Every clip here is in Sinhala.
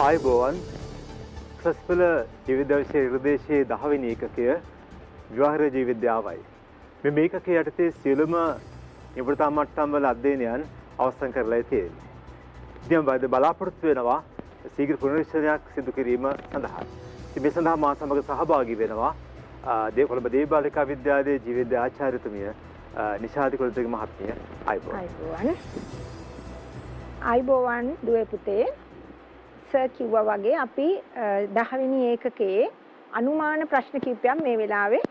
ආයුබෝවන් සස්පල ජීවිදර්ශයේ හෘදේශයේ 10 වෙනි ඒකකය විවාහ ජීවිද්‍යාවයි. මේ ඒකකයේ යටතේ සියලුම නිපුණතා මට්ටම් වල අධ්‍යයනයන් අවසන් කරලා තියෙන්නේ. ඉතින් බලාපොරොත්තු වෙනවා ශීඝ්‍ර පුනරුච්චනයක් සිදු කිරීම සඳහා. ඉතින් මේ සඳහා මා සමග සහභාගී වෙනවා කොළඹ දේවබාලිකා විද්‍යාලයේ ජීවිද්‍ය ආචාර්යතුමිය නිශාති කුලතිලක මහත්මිය. ආයුබෝවන් දුවේ පුතේ. සර් කිව්වා වගේ අපි 10 වෙනි ඒකකයේ අනුමාන ප්‍රශ්න කිහිපයක් මේ වෙලාවේ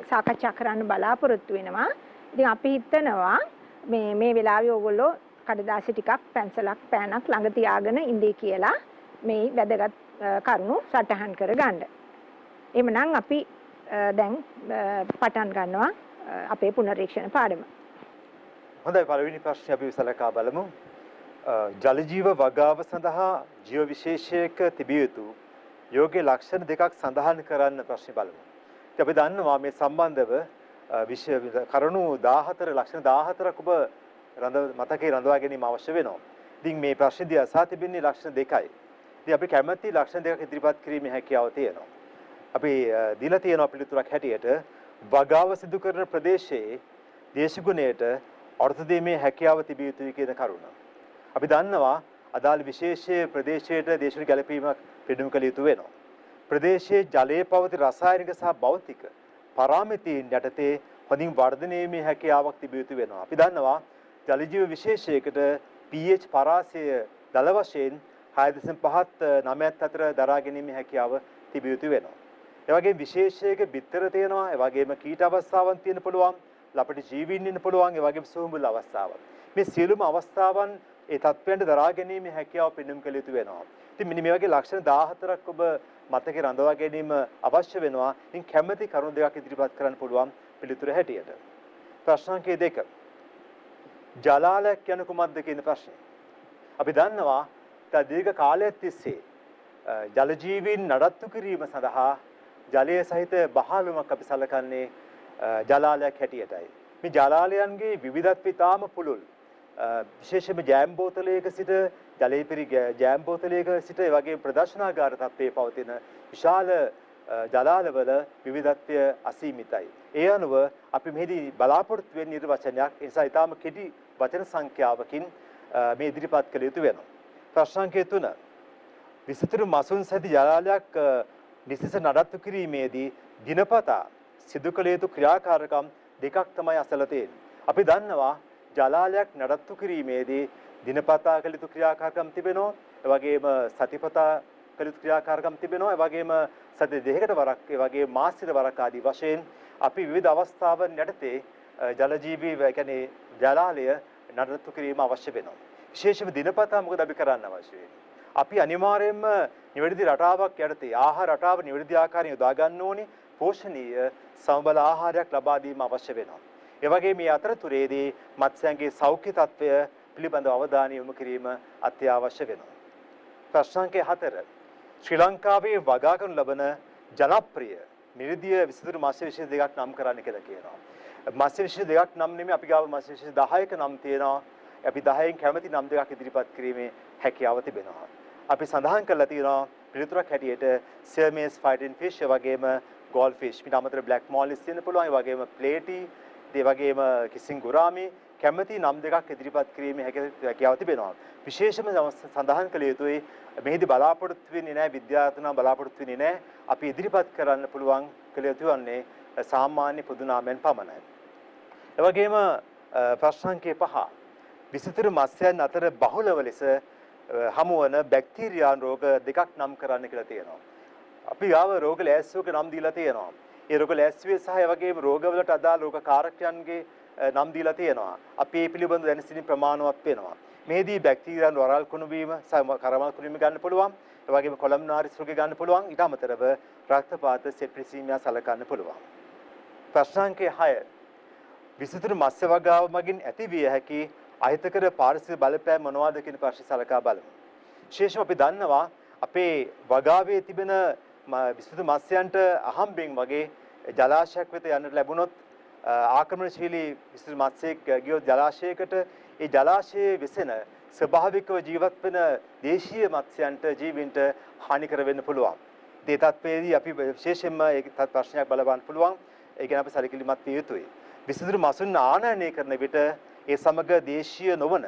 සාකච්ඡා කරන්න බලාපොරොත්තු වෙනවා. ඉතින් අපි හිතනවා මේ වෙලාවේ ඕගොල්ලෝ කඩදාසි ටිකක් පැන්සලක් පෑනක් ළඟ තියාගෙන ඉඳී කියලා මේ වැදගත් කරුණු සටහන් කරගන්න. එhmenan අපි දැන් පටන් ගන්නවා අපේ පුනරීක්ෂණ පාඩම. හොඳයි, පළවෙනි ප්‍රශ්නේ අපි විසලකා බලමු. ජල ජීව වගාව සඳහා ජීව විශේෂයක තිබිය යුතු යෝග්‍ය ලක්ෂණ දෙකක් සඳහන් කරන්න ප්‍රශ්නේ බලමු. ඉතින් අපි දන්නවා මේ සම්බන්ධව කරුණු 14 ලක්ෂණ 14ක් ඔබ මතකයේ රඳවා ගැනීම අවශ්‍ය වෙනවා. ඉතින් මේ ප්‍රශ්නේදී අසා තිබෙන්නේ ලක්ෂණ දෙකයි. ඉතින් අපි කැමැති ලක්ෂණ දෙකක් ඉදිරිපත් කිරීමේ හැකියාව තියෙනවා. අපි දීලා තියෙනවා පිළිතුරක් හැටියට වගාව සිදු කරන ප්‍රදේශයේ දේශගුණයට අර්ථ දීමේ හැකියාව තිබිය යුතුයි කියන කරුණ. අපි දන්නවා අදාළ විශේෂයේ ප්‍රදේශයට දේශන ගැළපීමක් පෙන්වු කළ යුතු වෙනවා. ප්‍රදේශයේ ජලයේ පවතින රසායනික සහ භෞතික පාරාමිතීන් යටතේ හොඳින් වර්ධනය වීමේ හැකියාවක් තිබිය යුතු වෙනවා. අපි දන්නවා ජල ජීව විශේෂයකට pH පරාසය දල වශයෙන් 6.5 9ත් අතර දරා ගැනීමේ හැකියාව තිබිය යුතු වෙනවා. ඒ වගේම විශේෂයක බිත්තර තියෙනවා, ඒ වගේම කීට අවස්ථාවන් තියෙන්න පුළුවන්, ලපටි ජීවීන් ඉන්න පුළුවන්, ඒ වගේම සුහුඹුල් අවස්ථාවන්. මේ සියලුම අවස්ථාවන් ඒ තත්ත්වයන්ට දරා ගැනීමේ හැකියාව පෙන්වන්න කළ යුතු වෙනවා. ඉතින් මෙන්න මේ වගේ ලක්ෂණ 14ක් ඔබ මතකේ රඳවා ගැනීම අවශ්‍ය වෙනවා. ඉතින් කැමැති කරුණු දෙකක් ඉදිරිපත් කරන්න පුළුවන් පිළිතුර හැටියට. ප්‍රශ්නාංකය 2. ජලාලයක් යන කුමක්ද කියන ප්‍රශ්නේ. අපි දන්නවා දීර්ඝ කාලයක් තිස්සේ ජල ජීවීන් නඩත්තු කිරීම සඳහා ජලයේ සහිත බහලුමක් අපි සලකන්නේ ජලාලයක් හැටියටයි. මේ ජලාලයන්ගේ විවිධත්වය තාම පුළුල්. විශේෂයෙන්ම ජෑම් බෝතලයක සිට ජලයේ පිරි ජෑම් බෝතලයක සිට ඒ වගේ ප්‍රදර්ශනාගාර තත්ත්වයේ පවතින විශාල ජලාලවල විවිධත්වය අසීමිතයි. ඒ අනුව අපි මෙහිදී බලාපොරොත්තු වෙන නිර්වචනයක් ඒ නිසා ඊටාම කෙටි වචන සංඛ්‍යාවකින් මේ ඉදිරිපත් කළ යුතු වෙනවා. ප්‍රශ්නාංකය 3. විසිතුරු මසුන් සහිත ජලාලයක් නිසිස නඩත්තු කිරීමේදී දිනපතා සිදු කළ යුතු ක්‍රියාකාරකම් දෙකක් තමයි අසල තියෙන්නේ. අපි දන්නවා ජලාලයක් නඩත්තු කිරීමේදී දිනපතා කළ යුතු ක්‍රියාකාරකම් තිබෙනවා. ඒ වගේම සතිපතා කළ යුතු ක්‍රියාකාරකම් තිබෙනවා. ඒ වගේම සති දෙකකට වරක්, ඒ වගේම මාසික වරක් ආදී වශයෙන් අපි විවිධ අවස්ථාවන් යටතේ ජල ජීවී කියන්නේ ජලාලය නඩත්තු කිරීම අවශ්‍ය වෙනවා. විශේෂයෙන්ම දිනපතා මොකද අපි කරන්න අවශ්‍ය වෙන්නේ? අපි අනිවාර්යයෙන්ම නිවැරදි රටාවක් යටතේ ආහාර රටාව නිවැරදි ආකාරයෙන් යොදා ගන්න ඕනේ. පෝෂණීය සමබල ආහාරයක් ලබා දීම අවශ්‍ය වෙනවා. ඒ වගේම මේ අතරතුරේදී මත්ස්‍යයන්ගේ සෞඛ්‍ය තත්ත්වය පිළිබඳව අවධානය යොමු කිරීම අත්‍යවශ්‍ය වෙනවා. ප්‍රශ්නාංකය 4. ශ්‍රී ලංකාවේ වගා කරනු ලබන ජනප්‍රිය නිර්දිය විසිතුරු මත්ස්‍ය විශේෂ දෙකක් නම් කරන්න කියලා කියනවා. මත්ස්‍ය විශේෂ දෙකක් නම් නෙමෙයි, අපි ගාව මත්ස්‍ය විශේෂ 10ක නම් තියෙනවා. අපි 10න් කැමති නම් දෙකක් ඉදිරිපත් කිරීමේ හැකියාව තිබෙනවා. අපි සඳහන් කරලා තියෙනවා පිළිතුරක් හැටියට සර්මේස් ෆයිටින් ෆිෂ් වගේම ගෝල්ඩ් ෆිෂ්, ඊට අමතරව බ්ලැක් මොලිස් තියෙන පුළුවන්, ඒ වගේම ප්ලේටි, ඒ වගේම කිසිං ගුරාමි කැමති නම් දෙකක් ඉදිරිපත් කිරීමේ හැකියාව තිබෙනවා. විශේෂම සඳහන් කළ යුතුයි මෙහිදී බලාපොරොත්තු වෙන්නේ නැහැ, විද්‍යාඥයන් බලාපොරොත්තු වෙන්නේ නැහැ. අපි ඉදිරිපත් කරන්න පුළුවන් කළ යුතු වන්නේ සාමාන්‍ය පොදු නාමයෙන් පමණයි. ඒ වගේම ප්‍රශ්නාංකය 5. විසිතුරු මත්ස්‍යයන් අතර බහුලව ලෙස හමුවන බැක්ටීරියානු රෝග දෙකක් නම් කරන්න කියලා තියෙනවා. අපි ගාව රෝග ලෑස්තියක නම් දීලා තියෙනවා. ඒ රෝග ලෑස්තිය සහ ඒ වගේම රෝගවලට අදාළ රෝග කාරකයන්ගේ නම් දීලා තියෙනවා. අපි මේ පිළිබඳව දැන සිටින ප්‍රමාණවත් වෙනවා. මේදී බැක්ටීරියානු වරල් කුණු වීම සහ කරමල් කුණු වීම ගන්න පුළුවන්. ඒ වගේම කොලම්නාරිස් රෝගය ගන්න පුළුවන්. ඊට අමතරව රක්තපාත සෙප්ටිසීමියා සලකන්න පුළුවන්. ප්‍රශ්නාංකය 6. විසිතුරු මත්ස්‍ය වගාව මගින් ඇතිවිය හැකි අහිතකර පාරිසරික බලපෑම් මොනවාද කියන ප්‍රශ්නේ සලකා බලමු. විශේෂම අපි දන්නවා අපේ වගාවේ තිබෙන විසිතුරු මත්ස්‍යයන්ට අහම්බෙන් වගේ ජලාශයක් වෙත යන්නට ලැබුණොත් ආක්‍රමණශීලී විසිතුරු මත්ස්‍යයෙක් ගියොත් ජලාශයකට ඒ ජලාශයේ වෙසෙන ස්වභාවිකව ජීවත් වෙන දේශීය මත්ස්‍යයන්ට ජීවීන්ට හානිකර වෙන්න පුළුවන්. ඒ තත්ත්වයේදී අපි විශේෂයෙන්ම ඒ ප්‍රශ්නයක් බලවන්න පුළුවන්. ඒ ගැන අපි සැලකිලිමත් විය යුතුයි. විසිතුරු මසුන් ආනයනය කරන විට ඒ සමග දේශීය නොවන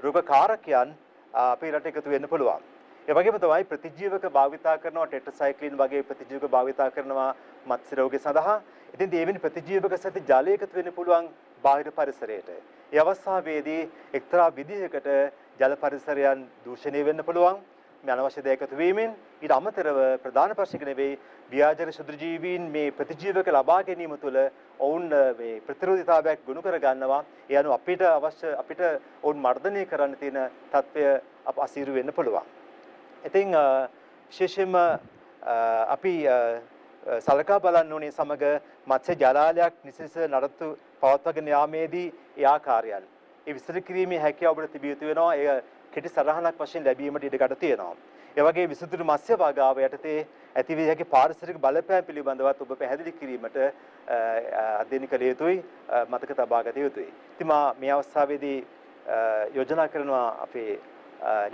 රෝගකාරකයන් අපේ රට එකතු වෙන්න පුළුවන්. ඒ වගේම තමයි ප්‍රතිජීවක භාවිතා කරනවා ටෙට්‍රසයික්ලින් වගේ ප්‍රතිජීවක භාවිතා කරනවා මත්ස්‍ය රෝගය සඳහා. ඉතින් දෙවෙනි ප්‍රතිජීවක සහිත ජලය එකතු වෙන්න පුළුවන් බාහිර පරිසරයට. ඒ අවස්ථාවේදී එක්තරා විදිහකට ජල පරිසරයන් දූෂණය වෙන්න පුළුවන්. මේ අනවශ්‍ය දේ එකතු වීමෙන් ඊට අමතරව ප්‍රධාන ප්‍රශ්නක නෙවෙයි ව්‍යාජන ශුද්‍රජීවීන් මේ ප්‍රතිජීවක ලබා ගැනීම තුළ ඔවුන් මේ ප්‍රතිරෝධතාවයක් ගොනු කර ගන්නවා. ඒ අනුව අපිට ඔවුන් මර්ධනය කරන්න තියෙන තත්ත්වය අසීරු වෙන්න පුළුවන්. ඉතින් විශේෂයෙන්ම අපි සලකා බලන්න ඕනේ සමග මත්ස්‍ය ජලාලයක් නිසිස නඩත්තු පවත්වාගෙන යාමේදී ඒ ආකාරයන් ඒ විස්තර කිරීමේ හැකියාව ඔබට තිබිය යුතු වෙනවා. එය කෙටි සටහනක් වශයෙන් ලැබීමට ඉඩකඩ තියෙනවා. ඒ වගේ විසිතුරු මත්ස්‍ය වගාව යටතේ ඇතිවිය හැකි පාරිසරික බලපෑම් පිළිබඳවත් ඔබ පැහැදිලි කිරීමට අධ්‍යයනය කළ යුතුයි, මතක තබා ගත යුතුයි. ඉතින් මේ අවස්ථාවේදී යෝජනා කරනවා අපේ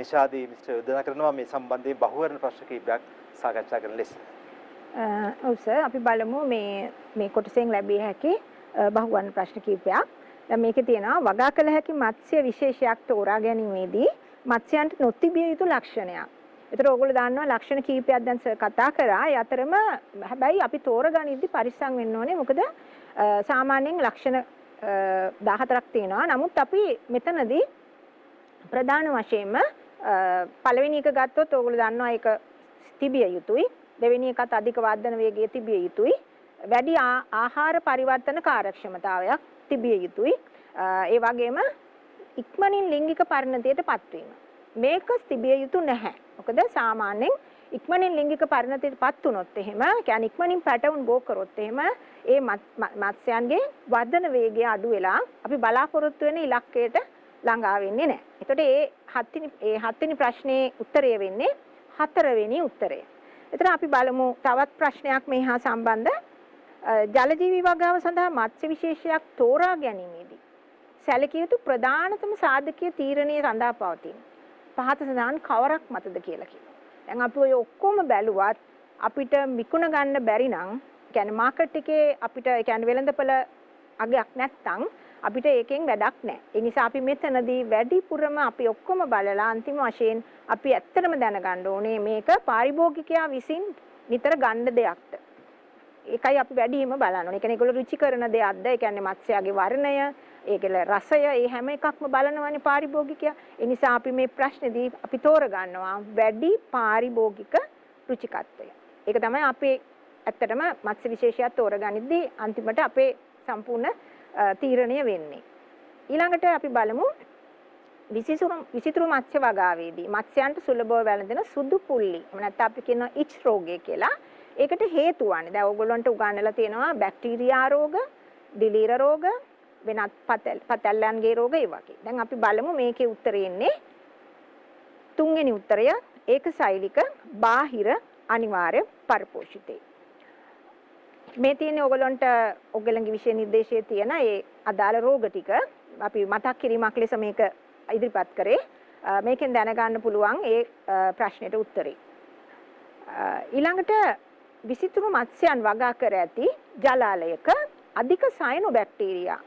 නිෂාදී මිස්ටර් යෝජනා කරනවා මේ සම්බන්ධයෙන් බහුවර්ණ ප්‍රශ්න කිහිපයක් සාකච්ඡා කරන ලෙස. ඔව් සර්, අපි බලමු මේ කොටසෙන් ලැබිය හැකි බහුවර්ණ ප්‍රශ්න කිහිපයක්. දැන් මේකේ තියෙනවා වගා කළ හැකි මත්ස්‍ය විශේෂයක් තෝරා ගැනීමේදී මත්ස්‍යයන්ට නොතිබිය යුතු ලක්ෂණයක්. ඒතර ඕගොල්ලෝ දන්නවා ලක්ෂණ කීපයක් දැන් සර් කතා කරා. ඒ අතරම හැබැයි අපි තෝරගනිද්දී පරිස්සම් වෙන්න ඕනේ. මොකද සාමාන්‍යයෙන් ලක්ෂණ 14ක් තියෙනවා. නමුත් අපි මෙතනදී ප්‍රධාන වශයෙන්ම පළවෙනි එක ගත්තොත් ඕගොල්ලෝ දන්නවා ඒක තිබිය යුතුයි. දෙවෙනි එකත් අධික වර්ධන වේගය තිබිය යුතුයි. වැඩි ආහාර පරිවර්තන කාර්යක්ෂමතාවයක් තිබිය යුතුයි. ඒ වගේම ඉක්මනින් ලිංගික පරිණතයට පත්වීම. මේක තිබිය යුතු නැහැ. මොකද සාමාන්‍යයෙන් ඉක්මනින් ලිංගික පරිණතයට පත් වුණොත් එහෙම, කියන්නේ ඉක්මනින් පැටවුන් බෝ කරොත් එහෙම ඒ මත්ස්‍යයන්ගේ වර්ධන වේගය අඩු වෙලා අපි බලාපොරොත්තු වෙන ඉලක්කයට ළඟා වෙන්නේ නැහැ. එතකොට ඒ හත්වෙනි ප්‍රශ්නේ උත්තරය වෙන්නේ 4 වෙනි උත්තරය. එතන අපි බලමු තවත් ප්‍රශ්නයක් මේ හා සම්බන්ධ. ජලජීවී වගාව සඳහා මත්ස්‍ය විශේෂයක් තෝරා ගැනීමේදී සැලකිය යුතු ප්‍රධානතම සාධකීය තීරණයේ රඳා පවතින පහත සඳහන් කවරක් මතද කියලා කියනවා. දැන් අපි ඔය ඔක්කොම බැලුවත් අපිට විකුණ ගන්න බැරි නම්, කියන්නේ මාකට් එකේ අපිට කියන්නේ වෙළඳපොළ අගයක් නැත්තම් අපිට ඒකෙන් වැඩක් නැහැ. ඒ නිසා අපි මෙතනදී වැඩිපුරම අපි ඔක්කොම බලලා අන්තිම වශයෙන් අපි ඇත්තටම දැනගන්න ඕනේ මේක පාරිභෝගිකයා විසින් නිතර ගන්න දෙයක්ද. ඒකයි අපි වැඩිම බලන්න ඕනේ. ඒ කියන්නේ ඒගොල්ලෝ රුචි කරන දෙයක්ද? ඒ කියන්නේ මත්ස්‍යගේ වර්ණය, ඒකල රසය, ඒ හැම එකක්ම බලනවානේ පාරිභෝගිකයා. ඒ නිසා අපි මේ ප්‍රශ්නේදී අපි තෝරගන්නවා වැඩි පාරිභෝගික රුචිකත්වය. ඒක තමයි අපේ ඇත්තටම මත්ස්‍ය විශේෂයක් තෝරගනිද්දී අන්තිමට අපේ සම්පූර්ණ තීරණය වෙන්නේ. ඊළඟට අපි බලමු විසිතුරු මත්ස්‍ය වගාවේදී මත්ස්‍යයන්ට සුලභව වැළඳෙන සුදු පුල්ලි. එහෙම නැත්නම් අපි කියනවා ඉච් රෝගය කියලා. ඒකට හේතු වන්නේ දැන් ඕගොල්ලන්ට උගන්වලා තියෙනවා බැක්ටීරියා රෝග, දිලීර රෝග, වෙනත් පතැල්ලන්ගේ රෝග ඒ වගේ. දැන් අපි බලමු මේකේ උත්තරේ එන්නේ 3 වෙනි උත්තරය ඒකසෛලික බාහිර අනිවාර්ය පරපෝෂිතේ. මේ තියෙන්නේ ඔයගොල්ලන්ගේ විෂය නිර්දේශයේ තියෙන ඒ අදාළ රෝග ටික අපි මතක් කිරීමක් ලෙස මේක ඉදිරිපත් කරේ. මේකෙන් දැනගන්න පුළුවන් ඒ ප්‍රශ්නෙට උත්තරේ. ඊළඟට විසිතුරු මත්ස්‍යයන් වගා කර ඇති ජලාලයක අධික සයනොබැක්ටීරියා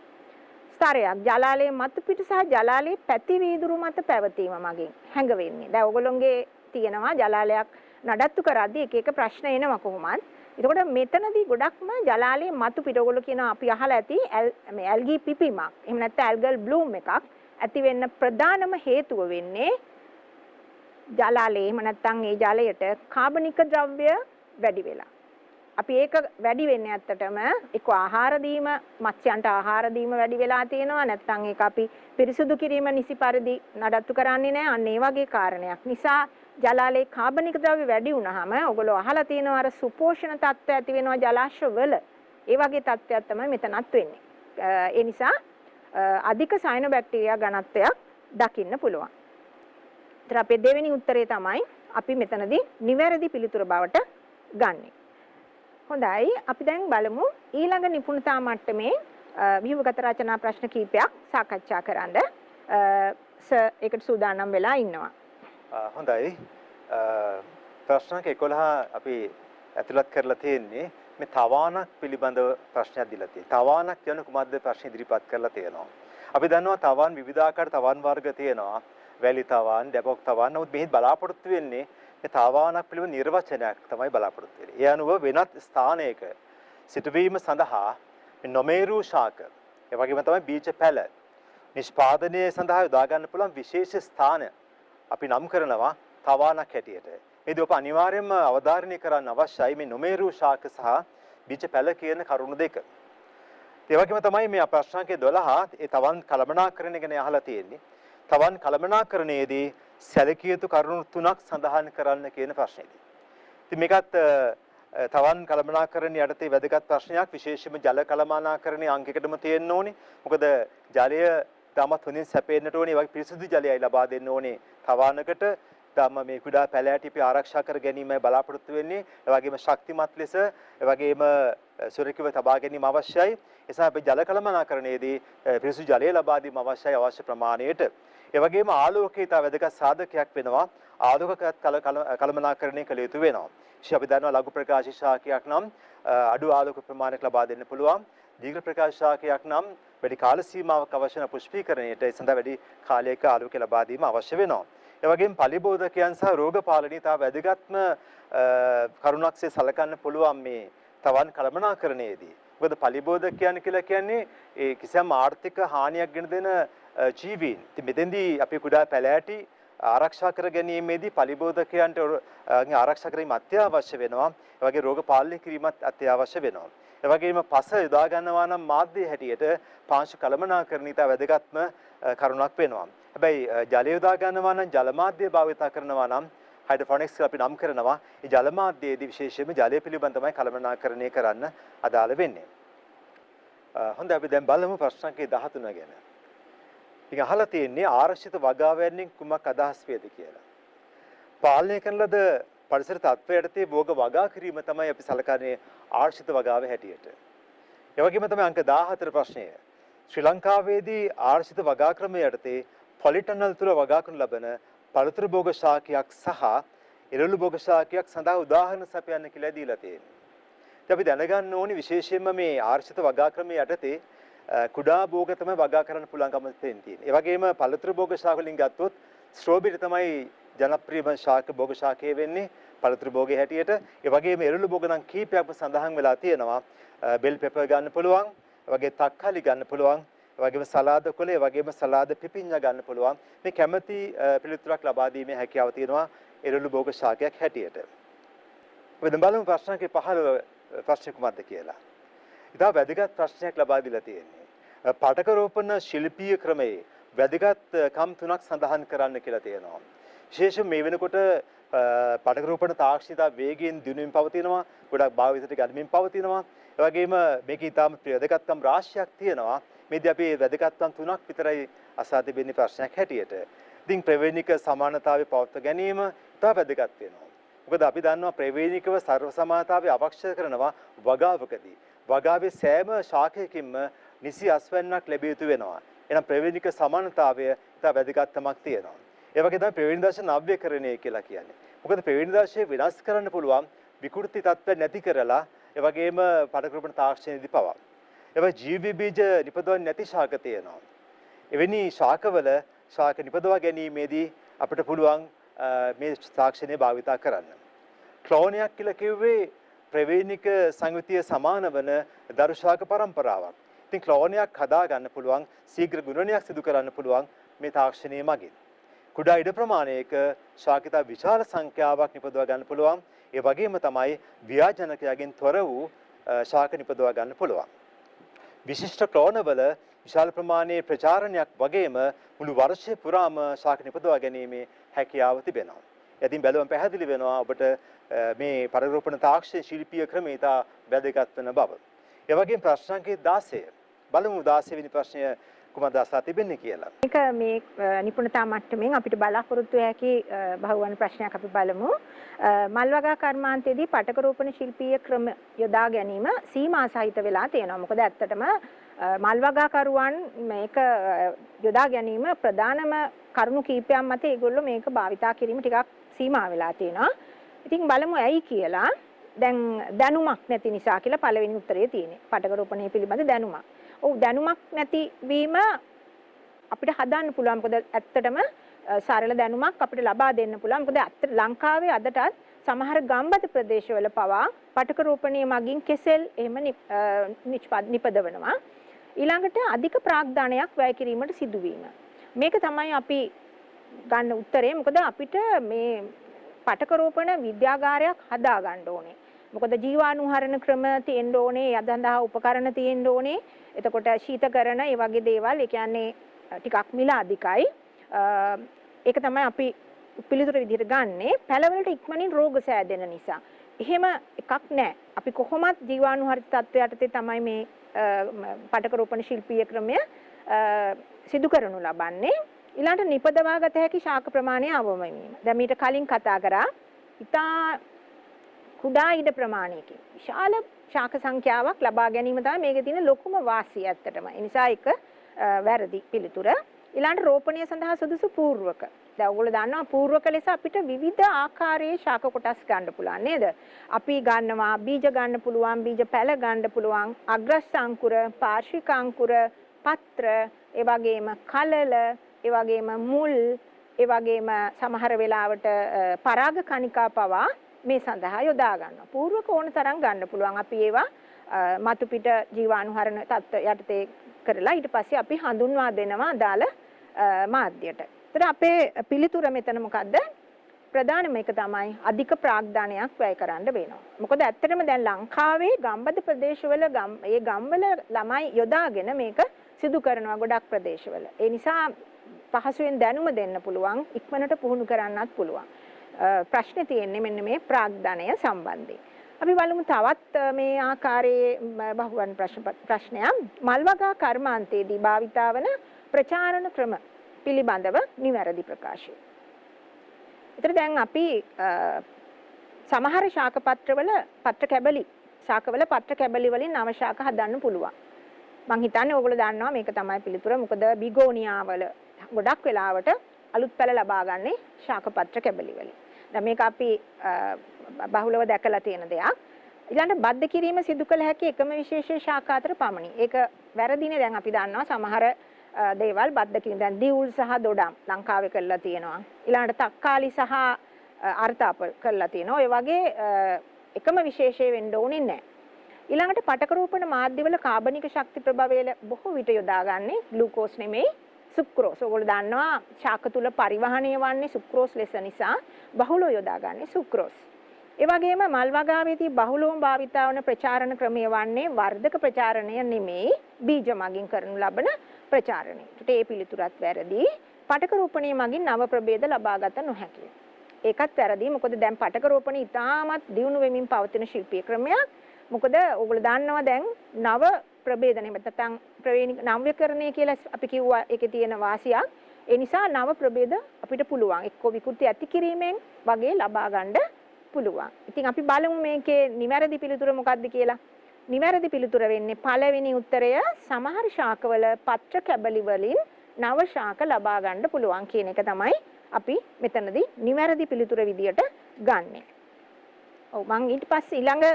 ස්තරයක් ජලාලයේ මතු පිට සහ ජලාලයේ පැති වීදුරු මත පැවතීම මගින් හැඟවෙන්නේ. දැන් ඔයගොල්ලෝගේ තියෙනවා ජලාලයක් නඩත්තු කරද්දී එක එක ප්‍රශ්න එනවා කොහොමද? එතකොට මෙතනදී ගොඩක්ම ජලාලයේ මතු පිට ඔයගොල්ලෝ කියනවා අපි අහලා ඇති මේ ඇල්ගී පිපීමක්. එහෙම නැත්නම් ඇල්ගල් බ්ලූම් එකක් ඇති වෙන්න ප්‍රධානම හේතුව වෙන්නේ ජලාලයේ එහෙම නැත්නම් ඒ ජලයට කාබනික ද්‍රව්‍ය වැඩි වෙලා. අපි ඒක වැඩි වෙන්නේ ඇත්තටම එක්ක ආහාර දීම, මත්ස්‍යයන්ට ආහාර දීම වැඩි වෙලා තියෙනවා. නැත්නම් ඒක අපි පිරිසුදු කිරීම නිසි පරිදි නඩත්තු කරන්නේ නැහැ. අන්න ඒ වගේ කාරණයක් නිසා ජලාලයේ කාබනික ද්‍රව්‍ය වැඩි වුණාම ඔයගොල්ලෝ අහලා තියෙනවා අර සුපෝෂණ තත්ත්වය ඇති වෙනවා ජලාශවල. ඒ වගේ තත්ත්වයක් තමයි මෙතනත් වෙන්නේ. ඒ නිසා අධික සයනොබැක්ටීරියා ඝනත්වයක් දකින්න පුළුවන්. ඒතර අපේ දෙවෙනි උත්තරේ තමයි අපි මෙතනදී නිවැරදි පිළිතුර බවට ගන්නෙ. හොඳයි, අපි දැන් බලමු ඊළඟ නිපුණතා මට්ටමේ ව්‍යුහගත රචනා ප්‍රශ්න කිහිපයක් සාකච්ඡා කරන්න. සර් ඒකට සූදානම් වෙලා ඉන්නවා. හොඳයි. ප්‍රශ්නක 11 අපි ඇතුළත් කරලා තියෙන්නේ මේ තවාණක් පිළිබඳව ප්‍රශ්නයක් දීලා තියෙනවා. තවාණක් කියන කුමක්ද ප්‍රශ්න ඉදිරිපත් කරලා තියෙනවා. අපි දන්නවා තවාන් විවිධාකාර තවාන් වර්ග තියෙනවා. වැලි තවාන්, ඩැපොක් තවාන්. නමුත් මෙහි බලාපොරොත්තු වෙන්නේ මේ තවාණක් පිළිබඳ නිර්වචනයක් තමයි බලාපොරොත්තු වෙන්නේ. ඒ අනුව වෙනත් ස්ථානයක සිටවීම සඳහා මේ නොමේරු ශාක, ඒ වගේම තමයි බීජ පැල නිෂ්පාදනය සඳහා යොදා ගන්න පුළුවන් විශේෂ ස්ථාන අපි නම් කරනවා තවාණක් හැටියට. මේදී ඔබ අනිවාර්යයෙන්ම අවධාරණය කරන්න අවශ්‍යයි මේ නොමේරු ශාක සහ බීජ පැල කියන කරුණු දෙක. ඒ වගේම තමයි මේ ප්‍රශ්නාංකය 12 ඒ තවන් කළමනාකරණය ගැන අහලා තියෙන්නේ. තවන් කළමනාකරණයේදී සැලකිය යුතු කරුණු 3ක් සඳහන් කරන්න කියන ප්‍රශ්නේදී. ඉතින් මේකත් තවන් කළමනාකරණ යටතේ වැදගත් ප්‍රශ්නයක්. විශේෂයෙන්ම ජල කළමනාකරණයේ අංකයකටම තියෙන්න ඕනේ. මොකද ජලය තාමත් හොඳින් සැපෙන්නට ඕනේ. ඒ වගේ පිරිසිදු ජලයයි ලබා දෙන්න ඕනේ තවානකට. තාම මේ කුඩා පැලෑටි අපි ආරක්ෂා කර ගැනීමයි බලාපොරොත්තු වෙන්නේ. ඒ වගේම ශක්තිමත් ලෙස ඒ වගේම සුරකිව තබා ගැනීම අවශ්‍යයි. ඒ නිසා අපි ජල කළමනාකරණයේදී පිරිසිදු ජලය ලබා දීම අවශ්‍යයි අවශ්‍ය ප්‍රමාණයට. ඒ වගේම ආලෝකය තා වැදගත් සාධකයක් වෙනවා. ආලෝක කළමනාකරණය කළ යුතු වෙනවා. විශේෂ අපි දන්නවා ලඝු ප්‍රකාශ ශාකයක් නම් අඩු ආලෝක ප්‍රමාණයක් ලබා දෙන්න පුළුවන්. දීර්ඝ ප්‍රකාශ ශාකයක් නම් වැඩි කාල සීමාවක් අවශ්‍ය වෙන පුෂ්පීකරණයට ඒ සඳහා වැඩි කාලයක ආලෝකය ලබා දීම අවශ්‍ය වෙනවා. ඒ වගේම පලිබෝධකයන් සහ රෝග පාලනීයතාව වැදගත්ම කරුණක්සේ සලකන්න පුළුවන් මේ තවන් කළමනාකරණයේදී. මොකද පලිබෝධකයන් කියලා කියන්නේ ඒ කිසියම් ආර්ථික හානියක් ගෙන දෙන ජීවීන්. ඉතින් මෙතෙන්දී අපි කුඩා පැලෑටි ආරක්ෂා කර ගැනීමේදී පලිබෝධකයන්ට ආරක්ෂා කිරීම අත්‍යවශ්‍ය වෙනවා. ඒ වගේ රෝග පාලනය කිරීමත් අත්‍යවශ්‍ය වෙනවා. ඒ වගේම පස යොදා ගන්නවා නම් මාධ්‍ය හැටියට පාංශු කළමනාකරණීයතාව වැදගත්ම කරුණක් වෙනවා. හැබැයි ජලය යොදා ගන්නවා නම් ජල මාධ්‍ය භාවිත කරනවා නම් හයිඩ්‍රොෆොනික්ස් කියලා අපි නම් කරනවා. ඒ ජල මාධ්‍යයේදී විශේෂයෙන්ම ජලය පිළිබඳවයි කළමනාකරණය කරන්න අදාළ වෙන්නේ. හොඳයි අපි දැන් බලමු ප්‍රශ්න සංඛ්‍යා 13 ගැන. ඉතින් අහලා තියෙන්නේ ආරක්ෂිත වගාවැන්නෙන් කුමක් අදහස් වේද කියලා. පාලනය කරන ලද පරිසර තත්ත්වයට යටතේ භෝග වගා කිරීම තමයි අපි සලකන්නේ ආරක්ෂිත වගාව හැටියට. ඒ වගේම තමයි අංක 14 ප්‍රශ්නය. ශ්‍රී ලංකාවේදී ආරක්ෂිත වගා ක්‍රමය යටතේ පොලිටනල් තුල වගා කරනු ලබන පළතුරු භෝග ශාකයක් සහ එළවලු භෝග ශාකයක් සඳහා උදාහරණ සපයන්න කියලා දීලා තියෙනවා. ඉතින් අපි දැනගන්න ඕනි විශේෂයෙන්ම මේ ආරක්ෂිත වගා ක්‍රමය යටතේ කුඩා භෝග තමයි වගා කරන්න පුළුවන්කම තියෙන්නේ. ඒ වගේම පළතුරු භෝග ශාක වලින් ගත්තොත් ස්ට්‍රෝබෙරි තමයි ජනප්‍රියම ශාක භෝග ශාකයේ වෙන්නේ පළතුරු භෝගයේ හැටියට. ඒ වගේම එළවලු භෝග නම් කීපයක්ම සඳහන් වෙලා තියෙනවා. බෙල් පෙපර් ගන්න පුළුවන්, ඒ වගේ තක්කාලි ගන්න පුළුවන්, ඒ වගේම සලාද කොළ, ඒ වගේම සලාද පිපිඤ්ඤා ගන්න පුළුවන්. මේ කැමැති පිළිතුරක් ලබා දීමේ හැකියාව තියෙනවා එළවලු භෝග ශාකයක් හැටියට. අපි දැන් බලමු ප්‍රශ්නකේ 15 ප්‍රශ්න කුමක්ද කියලා. ඉතා වැදගත් ප්‍රශ්නයක් ලබා දීලා තියෙන්නේ. පාඨක රෝපණ ශිල්පීය ක්‍රමයේ වැදගත් කම් 3ක් සඳහන් කරන්න කියලා තියෙනවා. විශේෂයෙන් මේ වෙනකොට පාඨක රෝපණ තාක්ෂණිකතා වේගයෙන් දිනුමින් පවතිනවා. ගොඩක් භාවිතයට ගනිමින් පවතිනවා. ඒ වගේම මේක ඉතාම වැදගත්කම් රාශියක් තියෙනවා. මේදී අපි වැදගත්කම් 3ක් විතරයි අසා තිබෙන්නේ ප්‍රශ්නයක් හැටියට. ඉතින් ප්‍රවේණික සමානතාවය පවත්වා ගැනීම ඉතා වැදගත් වෙනවා. මොකද අපි දන්නවා ප්‍රවේණිකව සර්ව සමානතාවය අවශ්‍ය කරනවා වගාවකදී. වගාවේ සෑම ශාකයකින්ම නිසි අස්වැන්නක් ලැබිය යුතු වෙනවා. එහෙනම් ප්‍රවේණික සමානතාවය ඉතා වැදගත්කමක් තියෙනවා. ඒ වගේ තමයි ප්‍රවේණි දර්ශන නව්‍යකරණය කියලා කියන්නේ. මොකද ප්‍රවේණි දර්ශනය වෙනස් කරන්න පුළුවන් විකෘති තත්ත්ව නැති කරලා ඒ වගේම පාඨක රෝපණ තාක්ෂණයේදී පවා. ඒ වගේ ජීවි බීජ නිපදවන්නේ නැති ශාක තියෙනවා. එවැනි ශාකවල ශාක නිපදවා ගැනීමේදී අපිට පුළුවන් මේ තාක්ෂණය භාවිතා කරන්න. ක්ලෝනයක් කියලා කිව්වේ ප්‍රවේණික සංයුතිය සමාන වන දරු ශාක පරම්පරාවක්. ඉතින් ක්ලෝනයක් හදා ගන්න පුළුවන්, ශීඝ්‍ර ගුණනයක් සිදු කරන්න පුළුවන් මේ තාක්ෂණය මගින්. කුඩා ඉඩ ප්‍රමාණයක ශාකිතා විශාල සංඛ්‍යාවක් නිපදවා ගන්න පුළුවන්. ඒ වගේම තමයි ව්‍යාජනකයන්ගෙන් තොර වූ ශාක නිපදවා ගන්න පුළුවන්. විශිෂ්ට ක්ලෝනවල විශාල ප්‍රමාණයේ ප්‍රචාරණයක් වගේම මුළු වර්ෂය පුරාම ශාක නිපදවා ගැනීමේ හැකියාව තිබෙනවා. ඉතින් බැලුවම පැහැදිලි වෙනවා ඔබට මේ පරිරෝපණ තාක්ෂණ ශිල්පීය ක්‍රමය ඉතා වැදගත් වෙන බව. ඒ වගේම ප්‍රශ්න අංකය 16. බලමු 16 වෙනි ප්‍රශ්නය කුමක්ද අසා තිබෙන්නේ කියලා. මේක මේ නිපුණතා මට්ටමින් අපිට බලාපොරොත්තු හැකි බහුවන ප්‍රශ්නයක් අපි බලමු. මල් වගා කර්මාන්තයේදී පටක රෝපණ ශිල්පීය ක්‍රම යොදා ගැනීම සීමා සහිත වෙලා තියෙනවා. මොකද ඇත්තටම මල් වගාකරුවන් මේක යොදා ගැනීම ප්‍රධානම කරුණු කීපයක් මත ඒගොල්ලෝ මේක භාවිතා කිරීම ටිකක් සීමා වෙලා තියෙනවා. ඉතින් බලමු ඇයි කියලා. දැන් දැනුමක් නැති නිසා කියලා පළවෙනි උත්තරේ තියෙන්නේ. පටක රෝපණය පිළිබඳ දැනුමක්. ඔව් දැනුමක් නැතිවීම අපිට හදන්න පුළුවන්. මොකද ඇත්තටම සරල දැනුමක් අපිට ලබා දෙන්න පුළුවන්. මොකද ලංකාවේ අදටත් සමහර ගම්බද ප්‍රදේශවල පවා පටක රෝපණය මගින් කෙසෙල් එහෙම නිපදවනවා. ඊළඟට අධික ප්‍රාග්ධනයක් වැය කිරීමට සිදුවීම. මේක තමයි අපි ගන්න උත්තරේ. මොකද අපිට මේ පටක රෝපණ විද්‍යාගාරයක් හදා ගන්න ඕනේ. මොකද ජීවාණුහරණ ක්‍රම තියෙන්න ඕනේ, යදඳා උපකරණ තියෙන්න ඕනේ. එතකොට ශීතකරණ ඒ වගේ දේවල්, ඒ කියන්නේ ටිකක් මිල අධිකයි. ඒක තමයි අපි පිළිතුර විදිහට ගන්නෙ. පැලවලට ඉක්මනින් රෝග සෑදෙන නිසා. එහෙම එකක් නැහැ. අපි කොහොමත් ජීවාණුහරිත තත්ත්වයට තමයි මේ පටක රෝපණ ශිල්පීය ක්‍රමය සිදු කරනු ලබන්නේ. ඊළඟට නිපදවාගත හැකි ශාක ප්‍රමාණය අවම වීම. දැන් මීට කලින් කතා කරා ඉතා කුඩා ඉඩ ප්‍රමාණයකින් විශාල ශාක සංඛ්‍යාවක් ලබා ගැනීම තමයි මේකේ තියෙන ලොකුම වාසිය ඇත්තටම. ඒ නිසා ඒක වැරදි පිළිතුර. ඊළඟට රෝපණය සඳහා සුදුසු පූර්වක. දැන් ඔයගොල්ලෝ දන්නවා පූර්වක ලෙස අපිට විවිධ ආකාරයේ ශාක කොටස් ගන්න පුළුවන් නේද? අපි ගන්නවා බීජ ගන්න පුළුවන්, බීජ පැල ගන්න පුළුවන්, අග්‍රස්ථ අංකුර, පාර්ශ්වික අංකුර, පත්‍ර, ඒ වගේම කලල, ඒ වගේම මුල්, ඒ වගේම සමහර වෙලාවට පරාග කණිකා පවා මේ සඳහා යොදා ගන්නවා. පූර්වක ඕන තරම් ගන්න පුළුවන්. අපි ඒවා මතු පිට ජීවාණුහරණ තත්ත්ව යටතේ කරලා ඊට පස්සේ අපි හඳුන්වා දෙනවා අදාළ මාධ්‍යයට. ඒතර අපේ පිළිතුර මෙතන මොකද්ද? ප්‍රධානම එක තමයි අධික ප්‍රාග්ධනයක් වැය කරන්න වෙනවා. මොකද ඇත්තටම දැන් ලංකාවේ ගම්බද ප්‍රදේශවල ඒ ගම්වල ළමයි යොදාගෙන මේක සිදු කරනවා ගොඩක් ප්‍රදේශවල. ඒ නිසා පහසුවෙන් දැනුම දෙන්න පුළුවන්, ඉක්මනට පුහුණු කරන්නත් පුළුවන්. ප්‍රශ්නේ තියෙන්නේ මෙන්න මේ ප්‍රාග්ධනය සම්බන්ධයෙන්. අපි බලමු තවත් මේ ආකාරයේ බහුවර්ණ ප්‍රශ්නයක්. මල්වගා කර්මාන්තයේදී භාවිතා වන ප්‍රචාරණ ක්‍රම පිළිබඳව නිවැරදි ප්‍රකාශය. ඒතර දැන් අපි සමහර ශාක පත්‍රවල පත්‍ර කැබලි ශාකවල පත්‍ර කැබලි වලින් නව ශාක හදන්න පුළුවන්. මං හිතන්නේ ඕගොල්ලෝ දන්නවා මේක තමයි පිළිතුර. මොකද බිගෝනියා වල ගොඩක් වෙලාවට අලුත් පැල ලබා ගන්නේ ශාක පත්‍ර කැබලි වලින්. දැන් මේක අපි බහුලව දැකලා තියෙන දෙයක්. ඊළඟට බද්ධ කිරීම සිදු කළ හැකි එකම විශේෂ ශාක අතර පමණි. ඒක වැරදිනේ. දැන් අපි දන්නවා සමහර දේවල් බද්ධ කිරීම. දැන් දිවුල් සහ දොඩම් ලංකාවේ කරලා තියෙනවා. ඊළඟට තක්කාලි සහ අර්ථාප කරලා තියෙනවා. ඔය වගේ එකම විශේෂය වෙන්න ඕනේ නැහැ. ඊළඟට පටක රෝපණ මාධ්‍යවල කාබනික ශක්ති ප්‍රභවය බොහෝ විට යොදාගන්නේ ග්ලූකෝස් නෙමෙයි සුක්‍රෝස්. ඔයගොල්ලෝ දන්නවා ශාක තුල පරිවහණය වන්නේ සුක්‍රෝස් ලෙස නිසා බහුලව යොදාගන්නේ සුක්‍රෝස්. ඒ වගේම මල් වගාවේදී බහුලවම භාවිතා වන ප්‍රචාරණ ක්‍රමය වන්නේ වර්ධක ප්‍රචාරණය නෙමෙයි බීජ මගින් කරනු ලබන ප්‍රචාරණය. ඒකට ඒ පිළිතුරත් වැරදි. පටක රෝපණය මගින් නව ප්‍රභේද ලබාගත නොහැකිය. ඒකත් වැරදි. මොකද දැන් පටක රෝපණය ඉතාමත් දියුණු වෙමින් පවතින ශිල්පීය ක්‍රමයක්. මොකද ඔයගොල්ලෝ දන්නවා දැන් නව ප්‍රභේදනෙ නැත්නම් නව්‍යකරණය කියලා අපි කිව්වා ඒකේ තියෙන වාසියක්. ඒ නිසා නව ප්‍රභේද අපිට පුළුවන් එක්ක විකෘති ඇති කිරීමෙන් වගේ ලබා ගන්න පුළුවන්. ඉතින් අපි බලමු මේකේ නිවැරදි පිළිතුර මොකක්ද කියලා. නිවැරදි පිළිතුර වෙන්නේ පළවෙනි උත්තරය. සමහර ශාකවල පත්‍ර කැබලි වලින් නව ශාක ලබා ගන්න පුළුවන් කියන එක තමයි අපි මෙතනදී නිවැරදි පිළිතුර විදියට ගන්නෙ. ඔව් මම ඊට පස්සේ ඊළඟ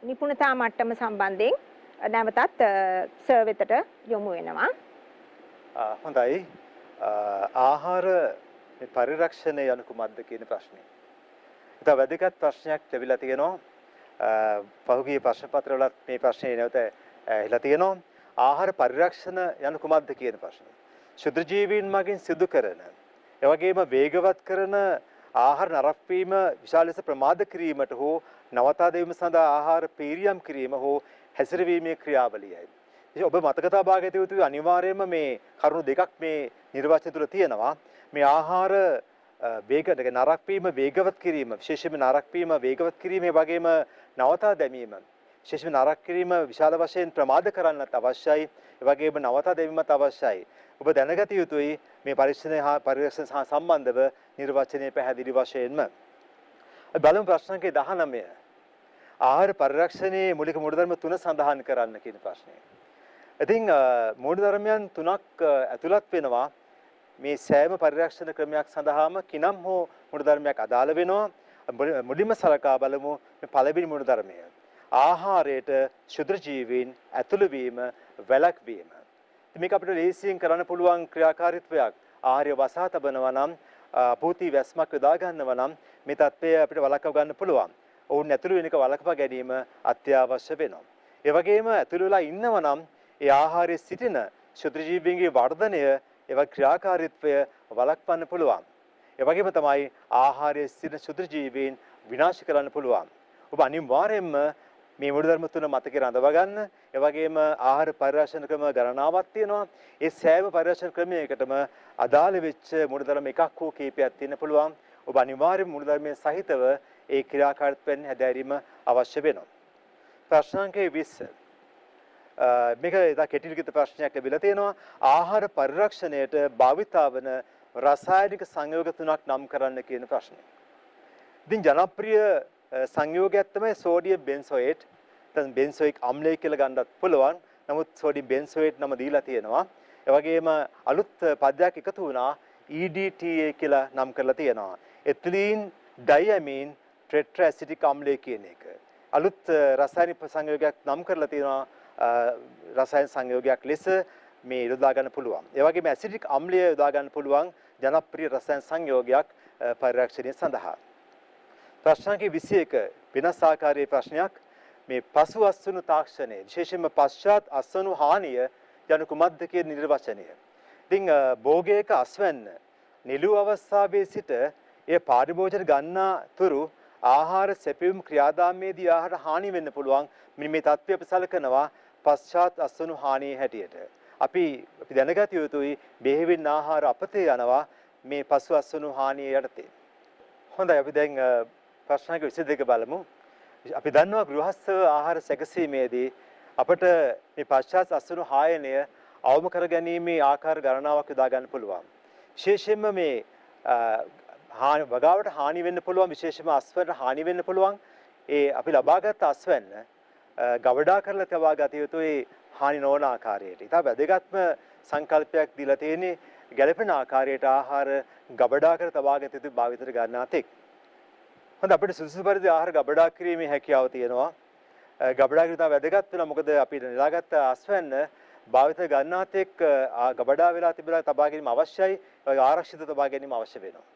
නිපුණතා මට්ටම සම්බන්ධයෙන් නැවතත් සර් වෙතට යොමු වෙනවා. හොඳයි. ආහාර පරිරක්ෂණය යනු කුමක්ද කියන ප්‍රශ්නේ. ඒක වැදගත් ප්‍රශ්නයක් ලැබිලා තියෙනවා. පහුගිය ප්‍රශ්න පත්‍රවලත් මේ ප්‍රශ්නේ නැවත ඇහිලා තියෙනවා. ආහාර පරිරක්ෂණ යනු කුමක්ද කියන ප්‍රශ්නේ. ශුද්ධ ජීවීන් මගින් සිදු කරන, ඒ වගේම වේගවත් කරන ආහාර නරක් වීම විශාල ලෙස ප්‍රමාද කිරීමට හෝ නවතා දැමීම සඳහා ආහාර පීරියම් කිරීම හෝ හැසිරවීමේ ක්‍රියාවලියයි. ඉතින් ඔබ මතක තබා ගත යුතු අනිවාර්යයෙන්ම මේ කරුණු දෙකක් මේ නිර්වචන තුළ තියෙනවා. මේ ආහාර නරක් වීම වේගවත් කිරීම, විශේෂයෙන්ම නරක් වීම වේගවත් කිරීම වගේම නවතා දැමීම, විශේෂයෙන්ම නරක් කිරීම විශාල වශයෙන් ප්‍රමාද කරන්නත් අවශ්‍යයි. ඒ වගේම නවතා දැමීමත් අවශ්‍යයි. ඔබ දැනගත යුතුයි මේ පරික්ෂණ හා පරිරක්ෂණ සහ සම්බන්ධව නිර්වචනයේ පැහැදිලි වශයෙන්ම. බලමු ප්‍රශ්න සංඛ්‍යා 19. ආහාර පරිරක්ෂණයේ මූලික මූලධර්ම 3 සඳහන් කරන්න කියන ප්‍රශ්නය. ඉතින් මූලධර්මයන් 3ක් ඇතුළත් වෙනවා මේ සෑම පරිරක්ෂණ ක්‍රමයක් සඳහාම කිනම් හෝ මූලධර්මයක් අදාළ වෙනවා. මුලින්ම සලකා බලමු මේ පළවෙනි මූලධර්මය. ආහාරයට ශුද්‍ර ජීවීන් ඇතුළු වීම වැළැක්වීම. මේක අපිට ලේසියෙන් කරන්න පුළුවන් ක්‍රියාකාරීත්වයක්. ආහාරය වසා තබනවා නම් පූති වැස්මක් යොදා ගන්නවා නම් මේ தත්ත්වය අපිට වළක්ව ගන්න පුළුවන්. ඔවුන් ඇතුළු වෙන එක වළක්වා ගැනීම අත්‍යවශ්‍ය වෙනවා. ඒ වගේම ඇතුළු වෙලා ඉන්නවා නම් ඒ ආහාරයේ සිටින ශුද්‍ර ජීවීන්ගේ වර්ධනය ඒවා ක්‍රියාකාරීත්වය වළක්වන්න පුළුවන්. ඒ වගේම තමයි ආහාරයේ සිටින ශුද්‍ර ජීවීන් විනාශ කරන්න පුළුවන්. ඔබ අනිවාර්යයෙන්ම මේ මූලධර්ම තුන මතකේ රඳවා ගන්න. ඒ වගේම ආහාර පරිරක්ෂණ ක්‍රම ගණනාවක් තියෙනවා. ඒ සෑම පරිරක්ෂණ ක්‍රමයකටම අදාළ වෙච්ච මූලධර්ම එකක් හෝ කීපයක් තියෙන්න පුළුවන්. ඔබ අනිවාර්යයෙන්ම මූලධර්මයේ සහිතව ඒ ක්‍රියාකාරීත්වයෙන් හැදෑරීම අවශ්‍ය වෙනවා. ප්‍රශ්න අංක 20. මේක ඉතා කෙටි ලිඛිත ප්‍රශ්නයක් ලැබිලා තියෙනවා. ආහාර පරිරක්ෂණයට භාවිතා වන රසායනික සංයෝග තුනක් නම් කරන්න කියන ප්‍රශ්නය. ඉතින් ජනප්‍රිය සංයෝගයක් තමයි සෝඩියම් බෙන්සෝයේට්. දැන් බෙන්සෝයික් අම්ලය කියලා ගන්නත් පුළුවන්. නමුත් සෝඩියම් බෙන්සෝයේට් නම දීලා තියෙනවා. ඒ වගේම අලුත් පදයක් එකතු වුණා EDTA කියලා නම් කරලා තියෙනවා. එතිලීන් ඩයමීන් ටෙට්‍රාඇසිටික් අම්ලය කියන එක. අලුත් රසායනික සංයෝගයක් නම් කරලා තියෙනවා. රසායන සංයෝගයක් ලෙස මේ යොදා ගන්න පුළුවන්. ඒ වගේම ඇසිඩික් අම්ලය යොදා ගන්න පුළුවන් ජනප්‍රිය රසායන සංයෝගයක් පරිරක්ෂණය සඳහා. ප්‍රශ්න අංක 21 වෙනස් ආකාරයේ ප්‍රශ්නයක්. මේ පසු අස්වනු තාක්ෂණය විශේෂයෙන්ම පශ්චාත් අස්වනු හානිය යනු කුමක්ද කියන නිර්වචනය. ඉතින් භෝගයක අස්වැන්න නිලු අවස්ථාවේ සිට එය පාරිභෝජන ගන්නා තුරු ආහාර සැපයුම් ක්‍රියාදාමයේදී ආහාර හානි වෙන්න පුළුවන්. මේ තත්ත්වය අපි සලකනවා පශ්චාත් අස්වනු හානිය හැටියට. අපි දැනගත යුතුයි බෙහෙවින් ආහාර අපතේ යනවා මේ පසු අස්වනු හානිය යටතේ. හොඳයි අපි දැන් ප්‍රශ්න අංක 22 බලමු. අපි දන්නවා ගෘහස්ථ ආහාර සැකසීමේදී අපට මේ පශ්චාත් අස්වනු හායනය අවම කර ගැනීමේ ආකාර ගණනාවක් යොදා ගන්න පුළුවන්. විශේෂයෙන්ම මේ වගාවට හානි වෙන්න පුළුවන්, විශේෂයෙන්ම අස්වැන්න හානි වෙන්න පුළුවන්. ඒ අපි ලබාගත් අස්වැන්න ගවඩා කරලා තබා ගත යුතුයි හානි නොවන ආකාරයට. ඉතා වැදගත්ම සංකල්පයක් දීලා තියෙන්නේ ගැළපෙන ආකාරයට ආහාර ගබඩා කර තබා ගත යුතු භාවිතයට ගන්නා තෙක්. හොඳ අපිට සුදුසු පරිදි ආහාර ගබඩා කිරීමේ හැකියාව තියෙනවා. ගබඩා කිරීම තමයි වැදගත් වෙනවා. මොකද අපි නෙලාගත් අස්වැන්න භාවිත ගන්නා තෙක් ගබඩා වෙලා තිබලා තබා ගැනීම අවශ්‍යයි. ආරක්ෂිත තබා ගැනීම අවශ්‍ය වෙනවා.